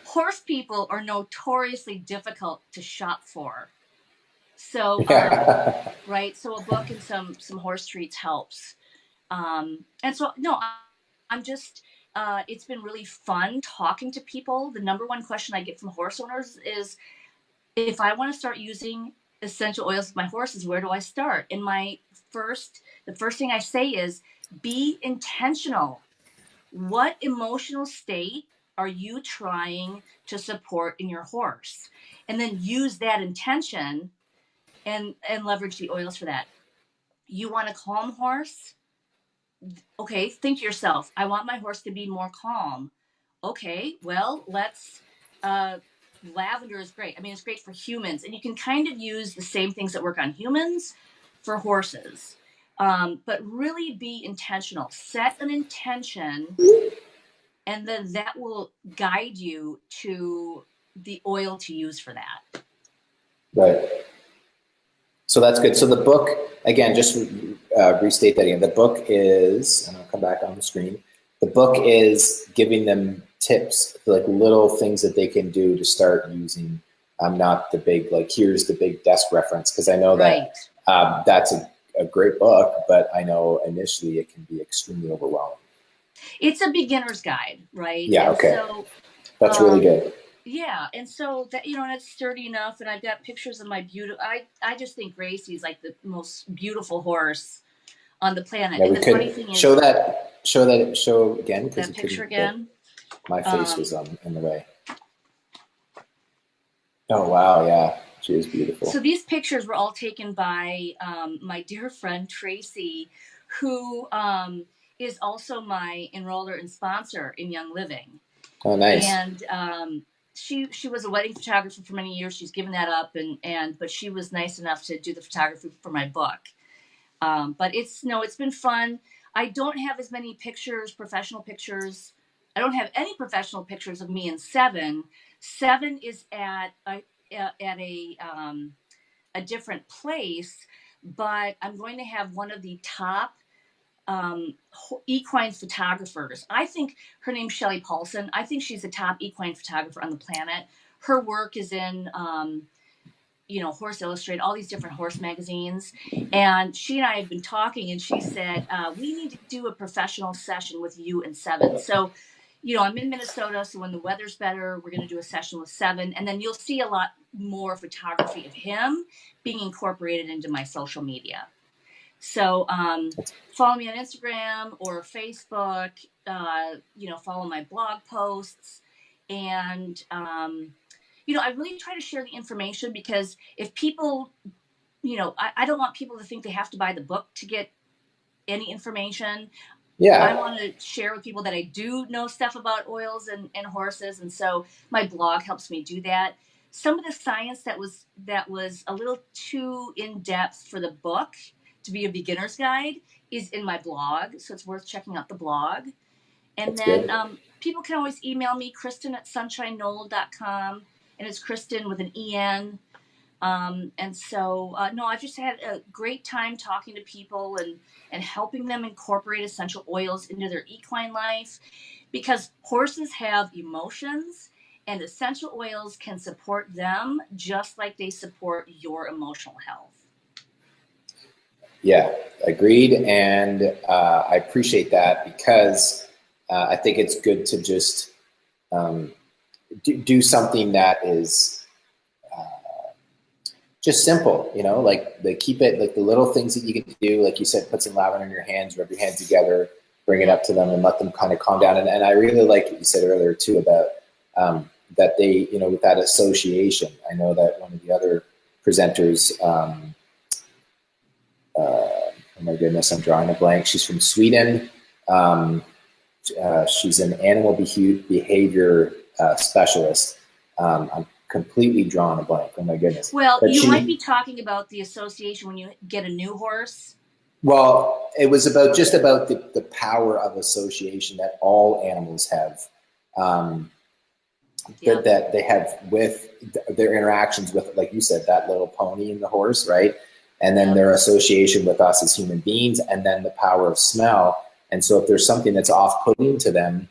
horse people are notoriously difficult to shop for. So right, so a book and some horse treats helps. And so no, I'm just it's been really fun talking to people. The number one question I get from horse owners is, if I want to start using essential oils with my horses, where do I start? And the first thing I say is, be intentional. What emotional state are you trying to support in your horse? And then use that intention and leverage the oils for that. You want a calm horse? Okay, think to yourself, I want my horse to be more calm. Okay, well, lavender is great. I mean, it's great for humans, and you can kind of use the same things that work on humans for horses. But really be intentional. Set an intention, and then that will guide you to the oil to use for that. Right. So that's good. So the book, again, just restate that again. The book is, and I'll come back on the screen, the book is giving them tips, like little things that they can do to start using, not the big, like here's the big desk reference, because I know that that's a great book, but I know initially it can be extremely overwhelming. It's a beginner's guide, right? Yeah, and okay. So, that's really good. Yeah, and so that and it's sturdy enough, and I've got pictures of my beautiful. I just think Gracie's like the most beautiful horse on the planet. Yeah, and we the could funny thing is, show again, because that picture again. My face was in the way. Oh wow, yeah, she is beautiful. So these pictures were all taken by my dear friend Tracy, who is also my enroller and sponsor in Young Living. Oh, nice. And she was a wedding photographer for many years. She's given that up, but she was nice enough to do the photography for my book. But it's been fun. I don't have as many pictures, professional pictures. I don't have any professional pictures of me in Seven. Seven is at a different place, but I'm going to have one of the top equine photographers. I think her name's Shelley Paulson. I think she's the top equine photographer on the planet. Her work is in Horse Illustrated, all these different horse magazines. And she and I have been talking, and she said, we need to do a professional session with you and Seven. So, I'm in Minnesota, so when the weather's better, we're going to do a session with Seven. And then you'll see a lot more photography of him being incorporated into my social media. So follow me on Instagram or Facebook, follow my blog posts. And, I really try to share the information, because if people, I don't want people to think they have to buy the book to get any information. Yeah. I want to share with people that I do know stuff about oils and horses. And so my blog helps me do that. Some of the science that was a little too in depth for the book to be a beginner's guide is in my blog. So it's worth checking out the blog. And That's then people can always email me, Kristen@sunshineknoll.com. And it's Kristen with an E-N. I've just had a great time talking to people and helping them incorporate essential oils into their equine life, because horses have emotions, and essential oils can support them just like they support your emotional health. Yeah, agreed. And I appreciate that, because I think it's good to just do something that is just simple, like keep it, like the little things that you can do, like you said, put some lavender in your hands, rub your hands together, bring it up to them and let them kind of calm down. And I really like what you said earlier too about that they, with that association. I know that one of the other presenters, oh my goodness, I'm drawing a blank. She's from Sweden. She's an animal behavior specialist. I'm completely drawn a blank. Oh my goodness. Well, but you might be talking about the association when you get a new horse. Well, it was about the power of association that all animals have, that they have with their interactions with, like you said, that little pony and the horse, right? And then their association with us as human beings, and then the power of smell. And so if there's something that's off-putting to them,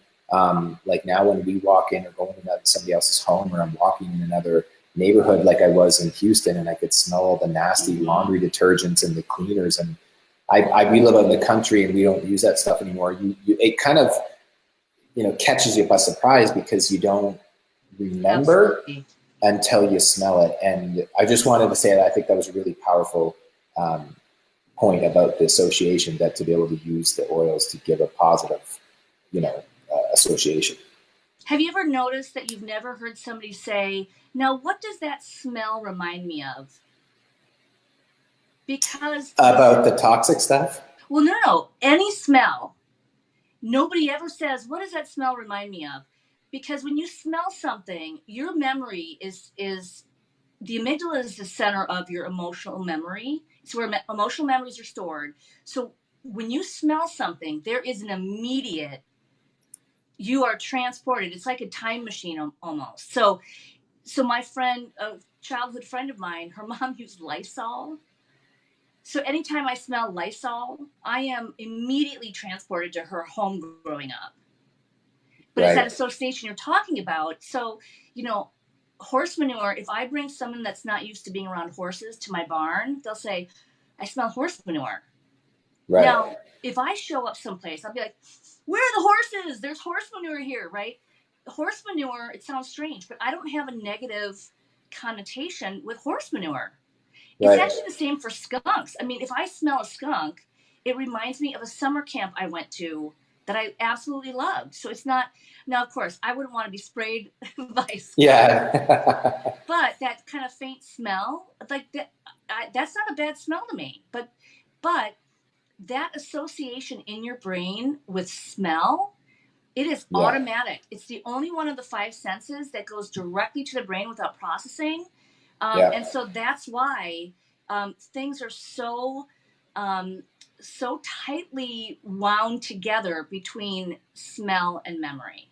like now when we walk in or go into somebody else's home, or I'm walking in another neighborhood like I was in Houston, and I could smell all the nasty laundry detergents and the cleaners, and we live out in the country and we don't use that stuff anymore. It kind of, catches you by surprise, because you don't remember until you smell it. And I just wanted to say that I think that was a really powerful point about the association, that to be able to use the oils to give a positive, association. Have you ever noticed that you've never heard somebody say, now what does that smell remind me of? Because about the toxic stuff? Well, no, any smell. Nobody ever says, what does that smell remind me of? Because when you smell something, your memory is the amygdala is the center of your emotional memory. It's where emotional memories are stored. So when you smell something, there is an immediate, you are transported. It's like a time machine almost. So my friend, a childhood friend of mine, her mom used Lysol. So anytime I smell Lysol, I am immediately transported to her home growing up. But It's that association you're talking about. So, horse manure, if I bring someone that's not used to being around horses to my barn, they'll say, I smell horse manure. Right. Now, if I show up someplace, I'll be like, where are the horses? There's horse manure here, right? Horse manure, it sounds strange, but I don't have a negative connotation with horse manure. It's actually the same for skunks. I mean, if I smell a skunk, it reminds me of a summer camp I went to that I absolutely loved. So it's not, now of course, I wouldn't want to be sprayed by skunk. Yeah. But that kind of faint smell, like that, that's not a bad smell to me. But that association in your brain with smell, it is automatic. It's the only one of the five senses that goes directly to the brain without processing. And so that's why things are so so tightly wound together between smell and memory.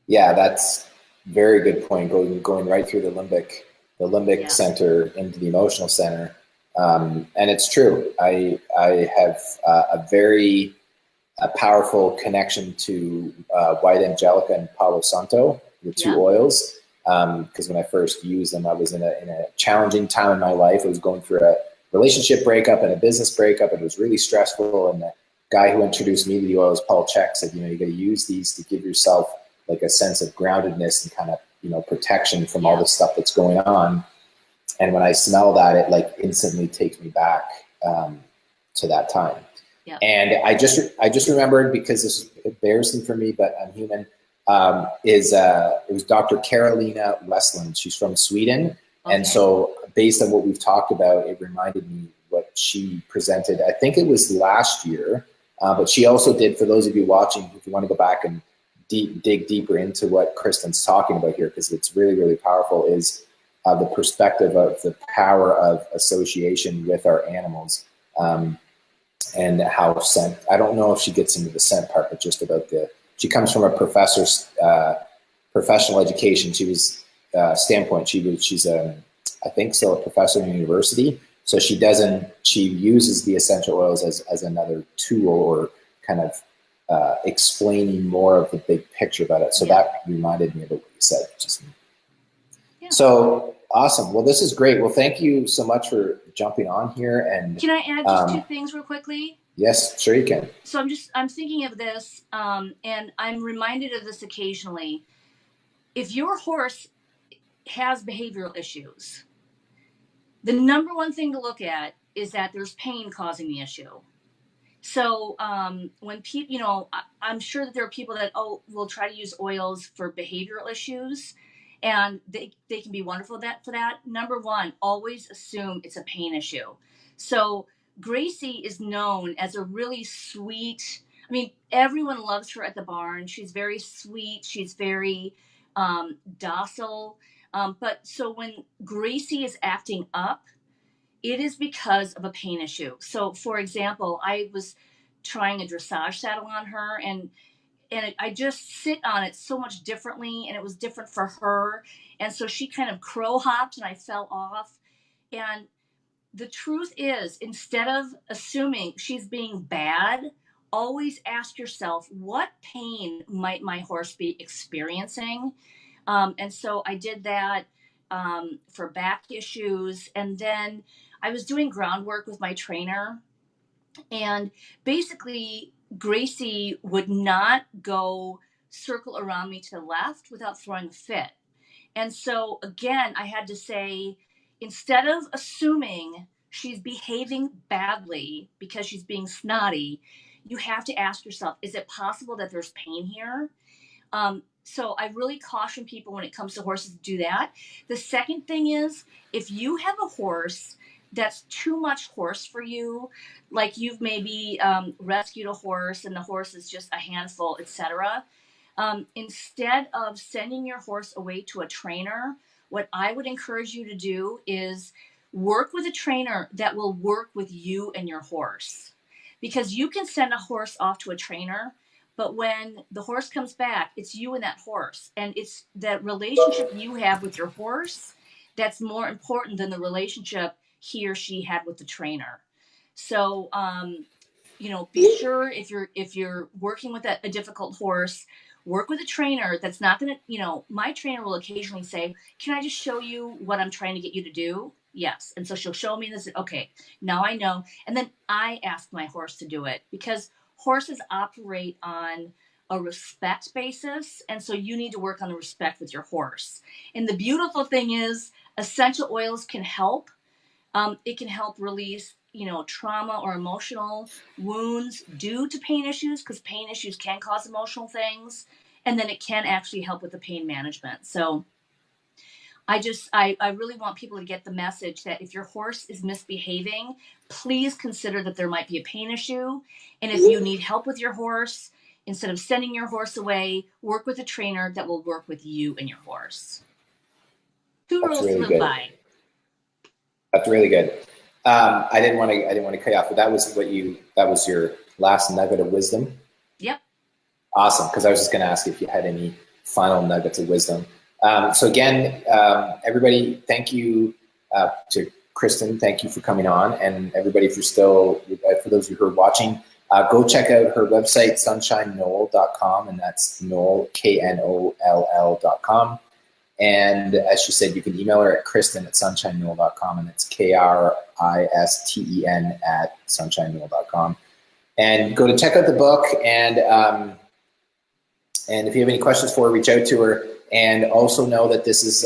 Yeah, that's very good point. Going right through the limbic center into the emotional center, and it's true. I have a very powerful connection to White Angelica and Palo Santo, the two oils. Because when I first used them, I was in a challenging time in my life. I was going through a relationship breakup and a business breakup. It was really stressful. And the guy who introduced me to the oils, Paul Check, said, you got to use these to give yourself like a sense of groundedness and kind of, protection from all the stuff that's going on. And when I smell that, it like instantly takes me back to that time. Yep. And I just remembered, because this is embarrassing for me, but I'm human. It was Dr. Carolina Westland. She's from Sweden. Okay. And so based on what we've talked about, it reminded me what she presented. I think it was last year, but she also did, for those of you watching, if you want to go back and dig deeper into what Kristen's talking about here, because it's really, really powerful, is the perspective of the power of association with our animals. And how scent, I don't know if she gets into the scent part, but just about she comes from a professor's professional education. She was standpoint. She's I think still a professor in university. So she uses the essential oils as another tool, or kind of explaining more of the big picture about it. So that reminded me of what you said. So awesome. Well, this is great. Well, thank you so much for jumping on here. And can I add just two things real quickly? Yes, sure you can. So I'm thinking of this, and I'm reminded of this occasionally. If your horse has behavioral issues, the number one thing to look at is that there's pain causing the issue. So when people, I'm sure that there are people that will try to use oils for behavioral issues, and they can be wonderful for that. Number one, always assume it's a pain issue. So Gracie is known as a really sweet, everyone loves her at the barn. She's very sweet. She's very docile. But so when Gracie is acting up, it is because of a pain issue. So for example, I was trying a dressage saddle on her, and I just sit on it so much differently, and it was different for her. And so she kind of crow hopped and I fell off. And the truth is, instead of assuming she's being bad, always ask yourself, what pain might my horse be experiencing? And so I did that for back issues. And then I was doing groundwork with my trainer, and basically Gracie would not go circle around me to the left without throwing a fit. And so again, I had to say, instead of assuming she's behaving badly because she's being snotty, you have to ask yourself, is it possible that there's pain here? So I really caution people when it comes to horses to do that. The second thing is, if you have a horse that's too much horse for you, like you've maybe rescued a horse and the horse is just a handful, etc. Instead of sending your horse away to a trainer, what I would encourage you to do is work with a trainer that will work with you and your horse. Because you can send a horse off to a trainer, but when the horse comes back, it's you and that horse. And it's that relationship you have with your horse that's more important than the relationship he or she had with the trainer. So, be sure if you're working with a difficult horse, work with a trainer that's not going to, my trainer will occasionally say, can I just show you what I'm trying to get you to do? Yes. And so she'll show me this. Okay, now I know. And then I ask my horse to do it, because horses operate on a respect basis. And so you need to work on the respect with your horse. And the beautiful thing is, essential oils can help. It can help release, trauma or emotional wounds due to pain issues, because pain issues can cause emotional things. And then it can actually help with the pain management. So I really want people to get the message that if your horse is misbehaving, please consider that there might be a pain issue. And if you need help with your horse, instead of sending your horse away, work with a trainer that will work with you and your horse. Two rules to live by. That's really good. I didn't want to cut you off, but that was your last nugget of wisdom. Yep. Awesome, because I was just going to ask if you had any final nuggets of wisdom. So again, everybody, thank you to Kristen. Thank you for coming on, and everybody for those of you who are watching, go check out her website, sunshineknoll.com, and that's Knoll, KNOLL.com. And as she said, you can email her at Kristen@sunshineknoll.com, and it's KRISTEN@sunshineknoll.com. And go to check out the book, and if you have any questions for her, reach out to her. And also know that this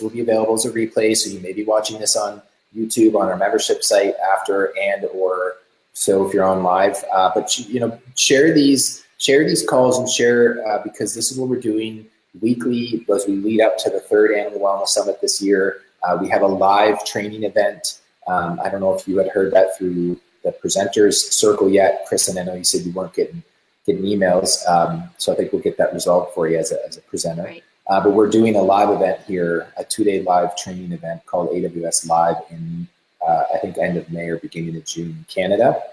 will be available as a replay, so you may be watching this on YouTube on our membership site after, or so if you're on live. But share these calls and share because this is what we're doing weekly as we lead up to the third Animal Wellness Summit this year. We have a live training event. I don't know if you had heard that through the presenters circle yet. Kristen, I know you said you weren't getting emails, so I think we'll get that resolved for you as a presenter. Right. But we're doing a live event here, a 2-day live training event called AWS Live in, I think, end of May or beginning of June in Canada.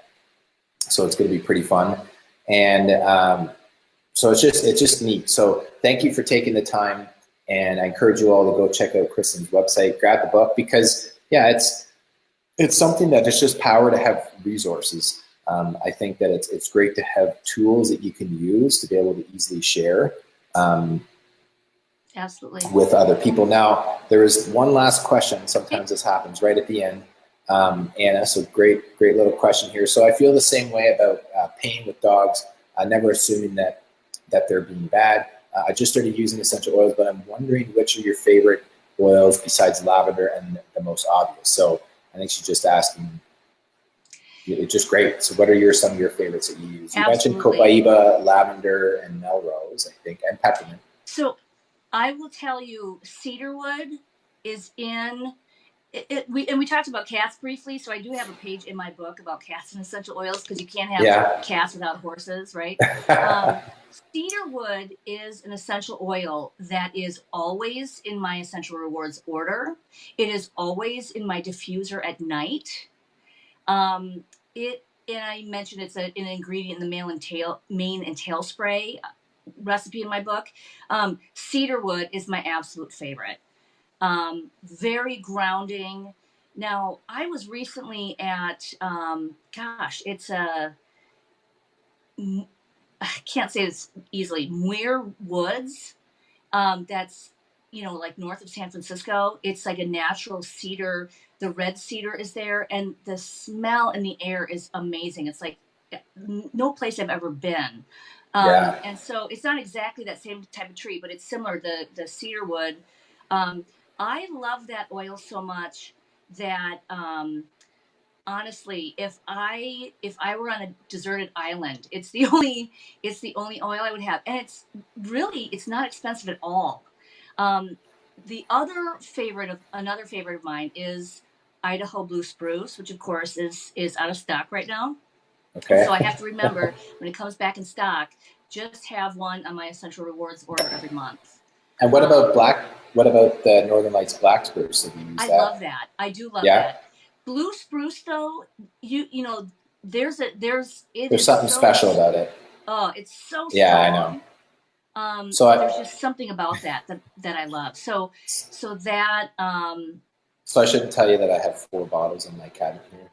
So it's going to be pretty fun. And so it's just neat. So thank you for taking the time. And I encourage you all to go check out Kristen's website, grab the book, because, yeah, it's something that it's just power to have resources. I think that it's great to have tools that you can use to be able to easily share. Absolutely. With other people. Now, there is one last question. Sometimes this happens right at the end. Anna, so great little question here. So I feel the same way about pain with dogs, never assuming that they're being bad. I just started using essential oils, but I'm wondering which are your favorite oils besides lavender and the most obvious. So I think she's just asking. It's just great. So what are some of your favorites that you use? You mentioned copaiba, lavender, and melrose, I think, and peppermint. So I will tell you, cedarwood is in it. We talked about cats briefly, so I do have a page in my book about cats and essential oils, because you can't have cats without horses, right? Cedarwood is an essential oil that is always in my essential rewards order. It is always in my diffuser at night. And I mentioned it's an ingredient in the mane and tail spray recipe in my book. Cedarwood is my absolute favorite. Very grounding. Now, I was recently at, it's I can't say this easily, Muir Woods. That's, like north of San Francisco. It's like a natural cedar. The red cedar is there, and the smell in the air is amazing. It's like no place I've ever been. And so it's not exactly that same type of tree, but it's similar, the cedar wood. I love that oil so much that honestly, if I were on a deserted island, it's the only oil I would have, and it's not expensive at all. Another favorite of mine is Idaho Blue Spruce, which of course is out of stock right now. Okay. So I have to remember when it comes back in stock, just have one on my essential rewards order every month. And what about the Northern Lights Black Spruce? Have you used that? I love that. I do love that. Blue spruce, though, there's something special about it. Oh, it's so strong. Yeah, I know. There's just something about that I love. So that. So I shouldn't tell you that I have 4 bottles in my cabinet here.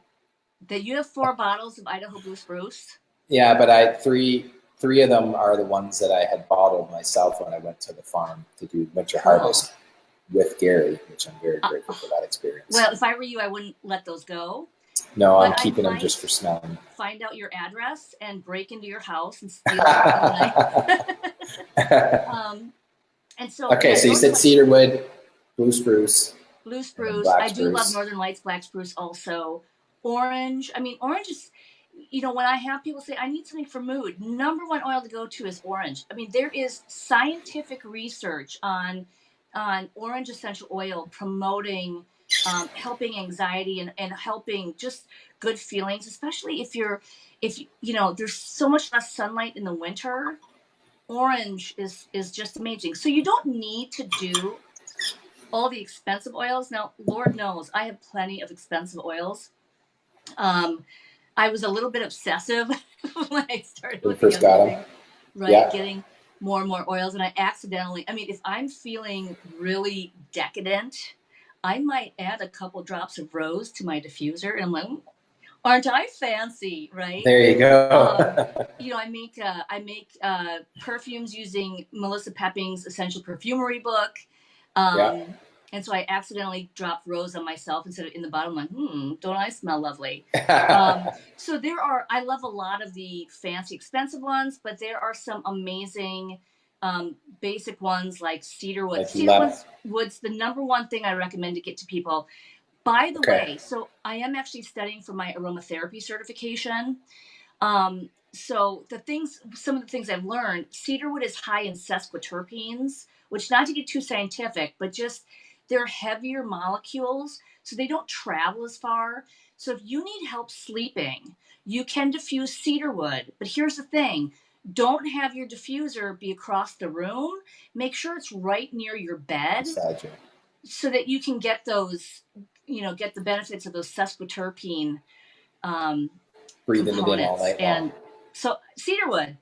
That you have 4 bottles of Idaho Blue Spruce? Yeah, but three of them are the ones that I had bottled myself when I went to the farm to do winter harvest with Gary, which I'm very grateful for that experience. Well, if I were you, I wouldn't let those go. No, I'm keeping them just for smelling. Find out your address and break into your house and steal it. And so okay, so you said cedarwood, blue spruce. Blue spruce. I do love Northern Lights Black Spruce also. Orange. I mean, orange is, when I have people say, I need something for mood, number one oil to go to is orange. I mean, there is scientific research on orange essential oil promoting, helping anxiety and helping just good feelings, especially if there's so much less sunlight in the winter. Orange is just amazing. So you don't need to do all the expensive oils. Now, Lord knows, I have plenty of expensive oils. I was a little bit obsessive when I started When you looking first at got moving, them. right? Yeah. Getting more and more oils. And I accidentally, I mean, if I'm feeling really decadent, I might add a couple drops of rose to my diffuser. And I'm like, aren't I fancy, right? There you go. You know, I make perfumes using Melissa Pepping's Essential Perfumery book. Yeah. And so I accidentally dropped rose on myself instead of in the bottle. I'm like, don't I smell lovely? So I love a lot of the fancy, expensive ones, but there are some amazing basic ones like cedarwood. Like Cedarwood's the number one thing I recommend to get to people. By the way, so I am actually studying for my aromatherapy certification. So some of the things I've learned, cedarwood is high in sesquiterpenes, which, not to get too scientific, but just they're heavier molecules, so they don't travel as far. So if you need help sleeping, you can diffuse cedarwood. But here's the thing, don't have your diffuser be across the room. Make sure it's right near your bed so that you can get those, get the benefits of those sesquiterpene breathing it in all night long. And so cedarwood.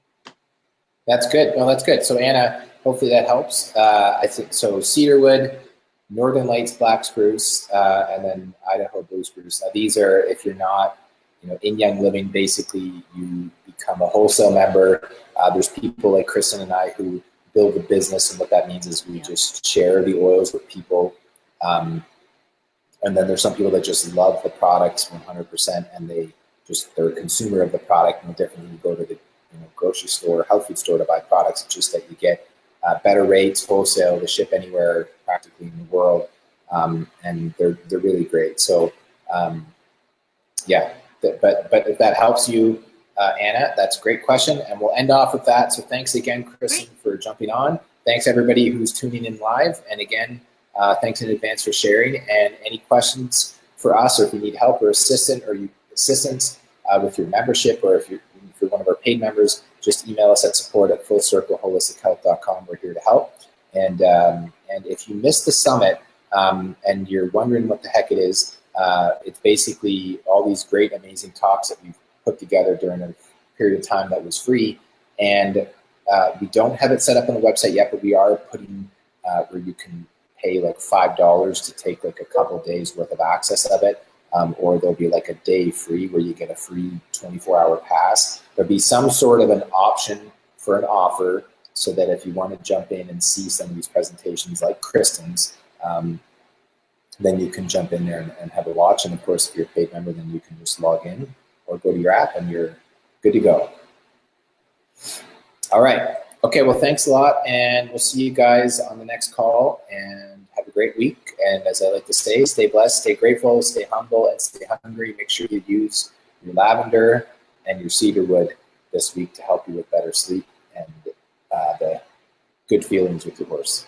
That's good. No, that's good. So Anna, hopefully that helps. I think so. Cedarwood, Northern Lights black spruce, and then Idaho blue spruce. Now these are, if you're not, in Young Living, basically you become a wholesale member. There's people like Kristen and I who build the business, and what that means is we just share the oils with people. And then there's some people that just love the products 100%, and they're a consumer of the product. No different than you go to the grocery store, health food store to buy products. It's just that you get better rates, wholesale, to ship anywhere practically in the world, and they're really great. So yeah, but if that helps you, Anna, that's a great question, and we'll end off with that. So thanks again, Kristen, for jumping on. Thanks everybody who's tuning in live, and again, thanks in advance for sharing. And any questions for us, or if you need help or assistance with your membership, or if you're one of our paid members, just email us at support@fullcircleholistichealth.com. We're here to help. And if you missed the summit and you're wondering what the heck it is, it's basically all these great, amazing talks that we've put together during a period of time that was free. And we don't have it set up on the website yet, but we are putting where you can pay like $5 to take like a couple days worth of access of it. Or there'll be like a day free where you get a free 24-hour pass. There'll be some sort of an option for an offer, so that if you want to jump in and see some of these presentations like Kristen's, then you can jump in there and have a watch. And of course, if you're a paid member, then you can just log in or go to your app and you're good to go. All right. Okay, well, thanks a lot, and we'll see you guys on the next call, and have a great week. And as I like to say, stay blessed, stay grateful, stay humble, and stay hungry. Make sure you use your lavender and your cedarwood this week to help you with better sleep and the good feelings with your horse.